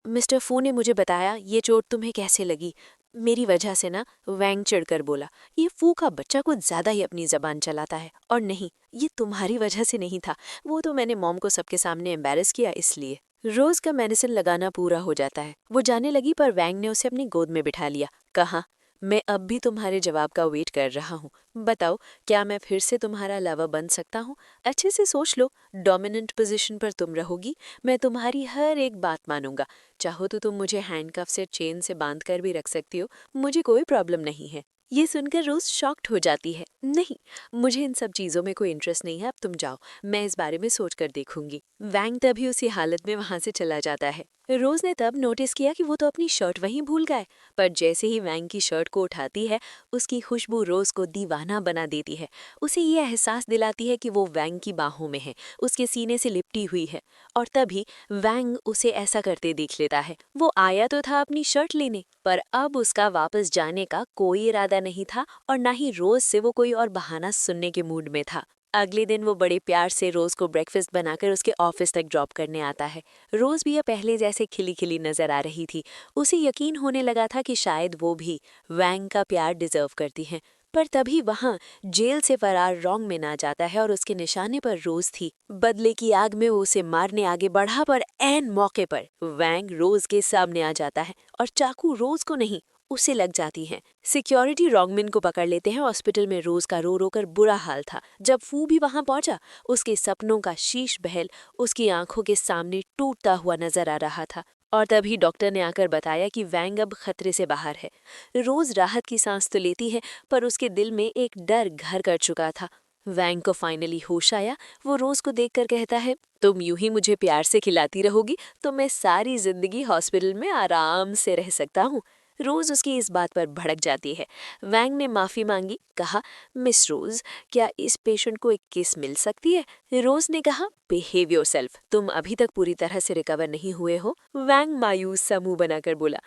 [SPEAKER 2] मिस्टर फू ने मुझे बताया ये चोट तुम्हें कैसे लगी। मेरी वजह से ना? वैंग चिढ़कर बोला, ये फू का बच्चा कुछ ज्यादा ही अपनी जबान चलाता है। और नहीं, ये तुम्हारी वजह से नहीं था, वो तो मैंने मॉम को सबके सामने एम्बैरेस किया इसलिए। रोज का मेडिसिन लगाना पूरा हो जाता है, वो जाने लगी, पर वैंग ने उसे अपनी गोद में बिठा लिया। कहा, मैं अब भी तुम्हारे जवाब का वेट कर रहा हूँ। बताओ, क्या मैं फिर से तुम्हारा लवर बन सकता हूँ? अच्छे से सोच लो, डोमिनेंट पोजीशन पर तुम रहोगी, मैं तुम्हारी हर एक बात मानूंगा। चाहो तो तुम मुझे हैंडकफ से चेन से बांध कर भी रख सकती हो, मुझे कोई प्रॉब्लम नहीं है।
[SPEAKER 1] ये सुनकर रोज शॉक्ड हो जाती है। नहीं, मुझे इन सब चीजों में कोई इंटरेस्ट नहीं है, अब तुम जाओ, मैं इस बारे में सोच कर देखूंगी। वैंग तभी उसी हालत में वहां से चला जाता है। रोज ने तब नोटिस किया कि वो तो अपनी शर्ट वहीं भूल गए, पर जैसे ही वैंग की शर्ट को उठाती है, उसकी खुशबू रोज को दीवाना बना देती है। उसे ये एहसास दिलाती है कि वो वैंग की बाहों में है, उसके सीने से लिपटी हुई है। और तभी वैंग उसे ऐसा करते देख लेता है। वो आया तो था अपनी शर्ट लेने, पर अब उसका वापस जाने का कोई इरादा नहीं था और ना ही रोज से वो कोई और बहाना सुनने के मूड में था। अगले दिन वो बड़े प्यार से रोज को ब्रेकफास्ट बनाकर उसके ऑफिस तक ड्रॉप करने आता है। रोज भी अब पहले जैसे खिली खिली नजर आ रही थी। उसे यकीन होने लगा था कि शायद वो भी वैंग का प्यार डिजर्व करती हैं। पर तभी वहां जेल से फरार रॉन्ग में आ जाता है और उसके निशाने पर रोज थी। बदले की आग में वो उसे मारने आगे बढ़ा, पर ऐन मौके पर वैंग रोज के सामने आ जाता है और चाकू रोज को नहीं, उसे लग जाती है। सिक्योरिटी रॉन्गमिन को पकड़ लेते हैं। हॉस्पिटल में रोज का रो रो कर बुरा हाल था। जब फू भी वहां पहुंचा, उसके सपनों का शीश महल उसकी आंखों के सामने टूटता हुआ नजर आ रहा था। और तभी डॉक्टर ने आकर बताया कि वैंग अब खतरे से बाहर है। रोज राहत की सांस तो लेती है, पर उसके दिल में एक डर घर कर चुका था। वैंग को फाइनली होश आया। वो रोज को देखकर कहता है, तुम यूं ही मुझे प्यार से खिलाती रहोगी तो मैं सारी जिंदगी हॉस्पिटल में आराम से रह सकता हूँ। रोज उसकी इस बात पर भड़क जाती है। वैंग ने माफी मांगी, कहा, मिस रोज, क्या इस पेशेंट को एक किस मिल सकती है? रोज ने कहा, बिहेव योरसेल्फ, तुम अभी तक पूरी तरह से रिकवर नहीं हुए हो। वैंग मायूस सा मुंह बनाकर बोला,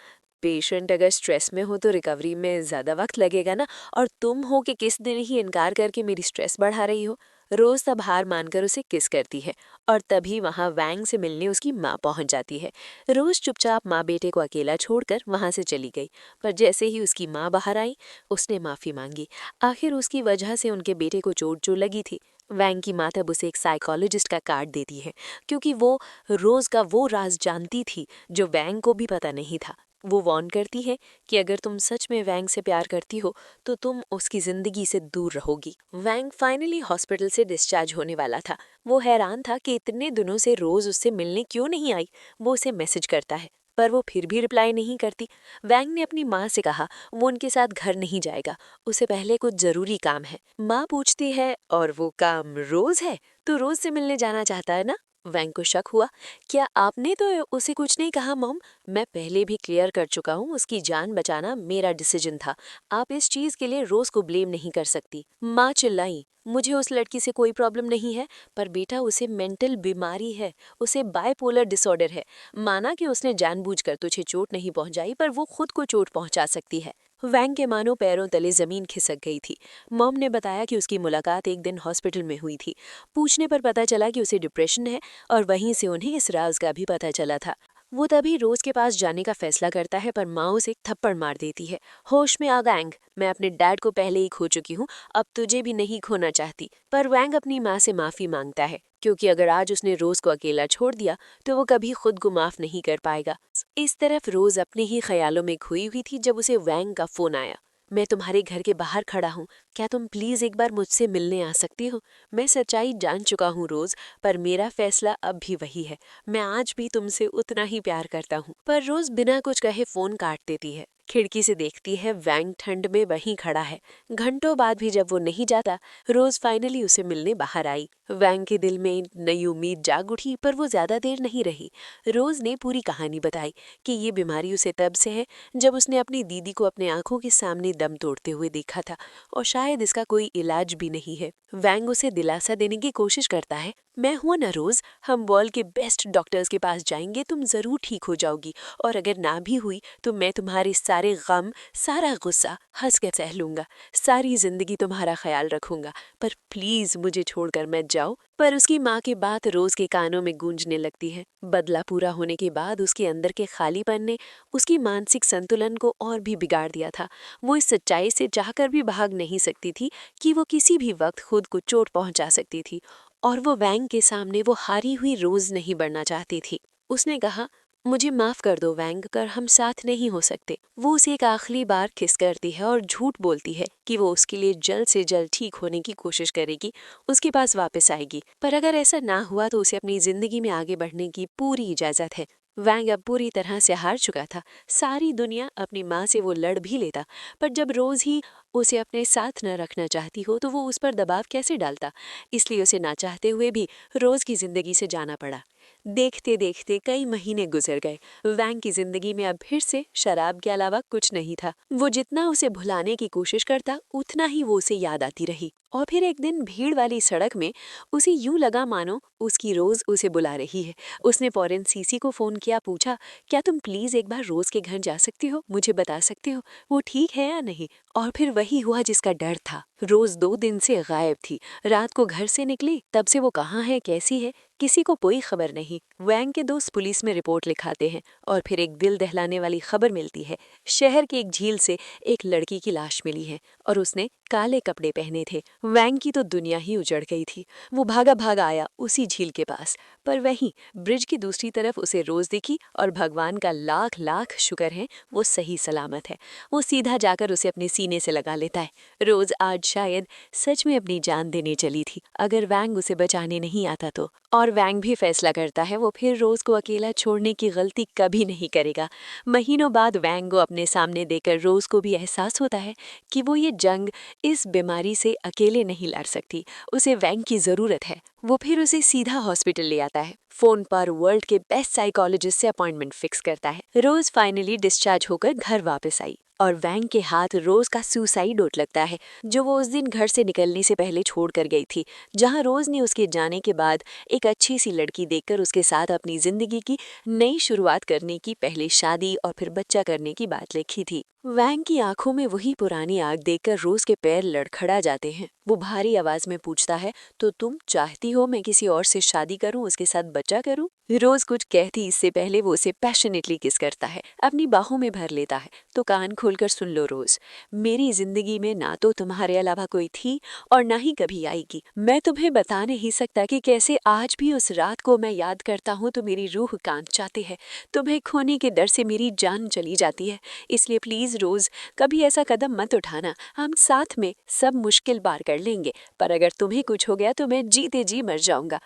[SPEAKER 1] पेशेंट अगर स्ट्रेस में हो तो रिकवरी में ज्यादा वक्त लगेगा ना, और तुम हो कि किस दिन ही इनकार करके मेरी स्ट्रेस बढ़ा रही हो। रोज तब हार मानकर उसे किस करती है और तभी वहां वैंग से मिलने उसकी माँ पहुंच जाती है। रोज चुपचाप माँ बेटे को अकेला छोड़कर वहां से चली गई, पर जैसे ही उसकी माँ बाहर आई, उसने माफी मांगी। आखिर उसकी वजह से उनके बेटे को चोट जो लगी थी। वैंग की माँ तब उसे एक साइकोलॉजिस्ट का कार्ड देती है, क्योंकि वो रोज का वो राज जानती थी जो वैंग को भी पता नहीं था। वो वार्न करती है कि अगर तुम सच में वैंग से प्यार करती हो तो तुम उसकी जिंदगी से दूर रहोगी। वैंग फाइनली हॉस्पिटल से डिस्चार्ज होने वाला था। वो हैरान था कि इतने दिनों से रोज उससे मिलने क्यों नहीं आई। वो उसे मैसेज करता है, पर वो फिर भी रिप्लाई नहीं करती। वैंग ने अपनी माँ से कहा वो उनके साथ घर नहीं जाएगा, उसे पहले कुछ जरूरी काम है। माँ पूछती है, और वो काम रोज है? तो रोज से मिलने जाना चाहता है ना? वैंग को शक हुआ, क्या आपने तो उसे कुछ नहीं कहा मॉम? मैं पहले भी क्लियर कर चुका हूँ, उसकी जान बचाना मेरा डिसीजन था। आप इस चीज के लिए रोज को ब्लेम नहीं कर सकती। माँ चिल्लाई, मुझे उस लड़की से कोई प्रॉब्लम नहीं है, पर बेटा उसे मेंटल बीमारी है, उसे बायपोलर डिसऑर्डर है। माना कि उसने जानबूझकर तुझे चोट नहीं पहुंचाई, पर वो खुद को चोट पहुंचा सकती है। वैंग के मानो पैरों तले जमीन खिसक गई थी। मॉम ने बताया कि उसकी मुलाकात एक दिन हॉस्पिटल में हुई थी। पूछने पर पता चला कि उसे डिप्रेशन है, और वहीं से उन्हें इस राज का भी पता चला था। वो तभी रोज के पास जाने का फैसला करता है, पर माँ उसे एक थप्पड़ मार देती है। होश में आ वैंग, मैं अपने डैड को पहले ही खो चुकी हूँ, अब तुझे भी नहीं खोना चाहती। पर वैंग अपनी माँ से माफी मांगता है, क्योंकि अगर आज उसने रोज को अकेला छोड़ दिया तो वो कभी खुद को माफ नहीं कर पाएगा। इस तरफ रोज अपने ही ख्यालों में खोई हुई थी जब उसे वैंग का फोन आया। मैं तुम्हारे घर के बाहर खड़ा हूँ, क्या तुम प्लीज एक बार मुझसे मिलने आ सकती हो? मैं सच्चाई जान चुका हूँ रोज, पर मेरा फैसला अब भी वही है। मैं आज भी तुमसे उतना ही प्यार करता हूँ। पर रोज बिना कुछ कहे फोन काट देती है। खिड़की से देखती है, वैंग ठंड में वहीं खड़ा है। घंटों बाद भी जब वो नहीं जाता, रोज फाइनली उसे मिलने बाहर आई। वैंग के दिल में नई उम्मीद जाग उठी, पर वो ज्यादा देर नहीं रही। रोज ने पूरी कहानी बताई कि ये बीमारी उसे तब से है जब उसने अपनी दीदी को अपने आंखों के सामने दम तोड़ते हुए देखा था, और शायद इसका कोई इलाज भी नहीं है। वैंग उसे दिलासा देने की कोशिश करता है, मैं हूं ना रोज, हम वर्ल्ड के बेस्ट डॉक्टर्स के पास जाएंगे, तुम जरूर ठीक हो जाओगी, और अगर ना भी हुई तो मैं तुम्हारे सारे गम, सारा गुस्सा हंस के सह लूंगा, सारी जिंदगी तुम्हारा ख्याल रखूंगा, पर प्लीज मुझे छोड़कर मत जाओ। पर उसकी माँ की बात रोज के कानों में गूंजने लगती है। बदला पूरा होने के बाद उसके अंदर के खालीपन ने उसकी मानसिक संतुलन को और भी बिगाड़ दिया था। वो इस सच्चाई से चाहकर भी भाग नहीं सकती थी कि वो किसी भी वक्त खुद को चोट पहुंचा सकती थी, और वो वैंग के सामने वो हारी हुई रोज नहीं बनना चाहती थी। उसने कहा, मुझे माफ कर दो वैंग, कर हम साथ नहीं हो सकते। वो उसे एक आखिरी बार किस करती है और झूठ बोलती है कि वो उसके लिए जल्द से जल्द ठीक होने की कोशिश करेगी, उसके पास वापस आएगी। पर अगर ऐसा ना हुआ तो उसे अपनी जिंदगी में आगे बढ़ने की पूरी इजाजत है।
[SPEAKER 2] वैंग अब पूरी तरह से हार चुका था। सारी दुनिया अपनी माँ से वो लड़ भी लेता, पर जब रोज ही उसे अपने साथ न रखना चाहती हो तो वो उस पर दबाव कैसे डालता। इसलिए उसे ना चाहते हुए भी रोज की जिंदगी से जाना पड़ा। देखते देखते कई महीने गुजर गए। वैंग की जिंदगी में अब फिर से शराब के अलावा कुछ नहीं था। वो जितना उसे भुलाने की कोशिश करता उतना ही वो उसे याद आती रही। और फिर एक दिन भीड़ वाली सड़क में उसे यूं लगा मानो उसकी रोज उसे बुला रही है। उसने फौरन सीसी को फोन किया, पूछा, क्या तुम प्लीज एक बार रोज के घर जा सकती हो, मुझे बता सकते हो वो ठीक है या नहीं। और फिर वही हुआ जिसका डर था। रोज 2 दिन से गायब थी। रात को घर से निकली, तब से वो कहाँ है, कैसी है, किसी को कोई खबर नहीं। वैंग के दोस्त पुलिस में रिपोर्ट लिखाते हैं और फिर एक दिल दहलाने वाली खबर मिलती है। शहर की एक झील से एक लड़की की लाश मिली है और उसने काले कपड़े पहने थे। वैंग की तो दुनिया ही उजड़ गई थी। वो भागा भागा आया उसी झील के पास, पर वहीं ब्रिज की दूसरी तरफ उसे रोज दिखी और भगवान का लाख लाख शुक्र है वो सही सलामत है। वो सीधा जाकर उसे अपने सीने से लगा लेता है। रोज आज शायद सच में अपनी जान देने चली थी अगर वैंग उसे बचाने नहीं आता तो। और वैंग भी फैसला करता है वो फिर रोज को अकेला छोड़ने की गलती कभी नहीं करेगा। महीनों बाद वैंग को अपने सामने देकर रोज को भी एहसास होता है कि वो ये जंग इस बीमारी से अकेले नहीं लड़ सकती। उसे वैंग की जरूरत है। वो फिर उसे सीधा हॉस्पिटल ले आता है। फोन पर वर्ल्ड के बेस्ट साइकोलॉजिस्ट से अपॉइंटमेंट फिक्स करता है। रोज फाइनली डिस्चार्ज होकर घर वापस आई और वैंग के हाथ रोज का सुसाइड नोट लगता है, जो वो उस दिन घर से निकलने से पहले छोड़ कर गई थी, जहां रोज ने उसके जाने के बाद एक अच्छी सी लड़की देखकर उसके साथ अपनी जिंदगी की नई शुरुआत करने की, पहले शादी और फिर बच्चा करने की बात लिखी थी। वैंग की आंखों में वही पुरानी आग देखकर रोज के पैर लड़खड़ा जाते हैं। वो भारी आवाज में पूछता है, तो तुम चाहती हो मैं किसी और से शादी करूं, उसके साथ बच्चा करूं? रोज कुछ कहती इससे पहले वो उसे पैशनेटली किस करता है, अपनी बाहों में भर लेता है। तो कान खोलकर सुन लो रोज, मेरी जिंदगी में ना तो तुम्हारे अलावा कोई थी और ना ही कभी आएगी। मैं तुम्हें बता नहीं सकता कि कैसे आज भी उस रात को मैं याद करता हूँ तो मेरी रूह कांप जाती है। तुम्हें खोने के डर से मेरी जान चली जाती है। इसलिए प्लीज रोज कभी ऐसा कदम मत उठाना। हम साथ में सब मुश्किल पार कर लेंगे, पर अगर तुम्हें कुछ हो गया तो मैं जीते जी मर जाऊंगा।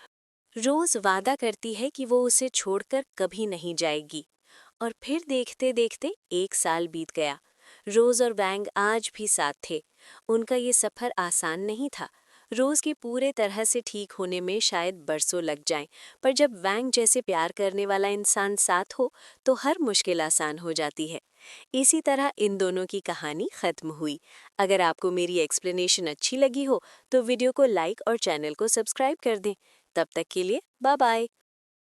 [SPEAKER 2] रोज वादा करती है कि वो उसे छोड़कर कभी नहीं जाएगी। और फिर देखते देखते 1 साल बीत गया। रोज और वैंग आज भी साथ थे। उनका ये सफर आसान नहीं था। रोज के पूरे तरह से ठीक होने में शायद बरसों लग जाएं, पर जब वैंग जैसे प्यार करने वाला इंसान साथ हो तो हर मुश्किल आसान हो जाती है। इसी तरह इन दोनों की कहानी खत्म हुई। अगर आपको मेरी एक्सप्लेनेशन अच्छी लगी हो तो वीडियो को लाइक और चैनल को सब्सक्राइब कर दें। तब तक के लिए बाय बाय।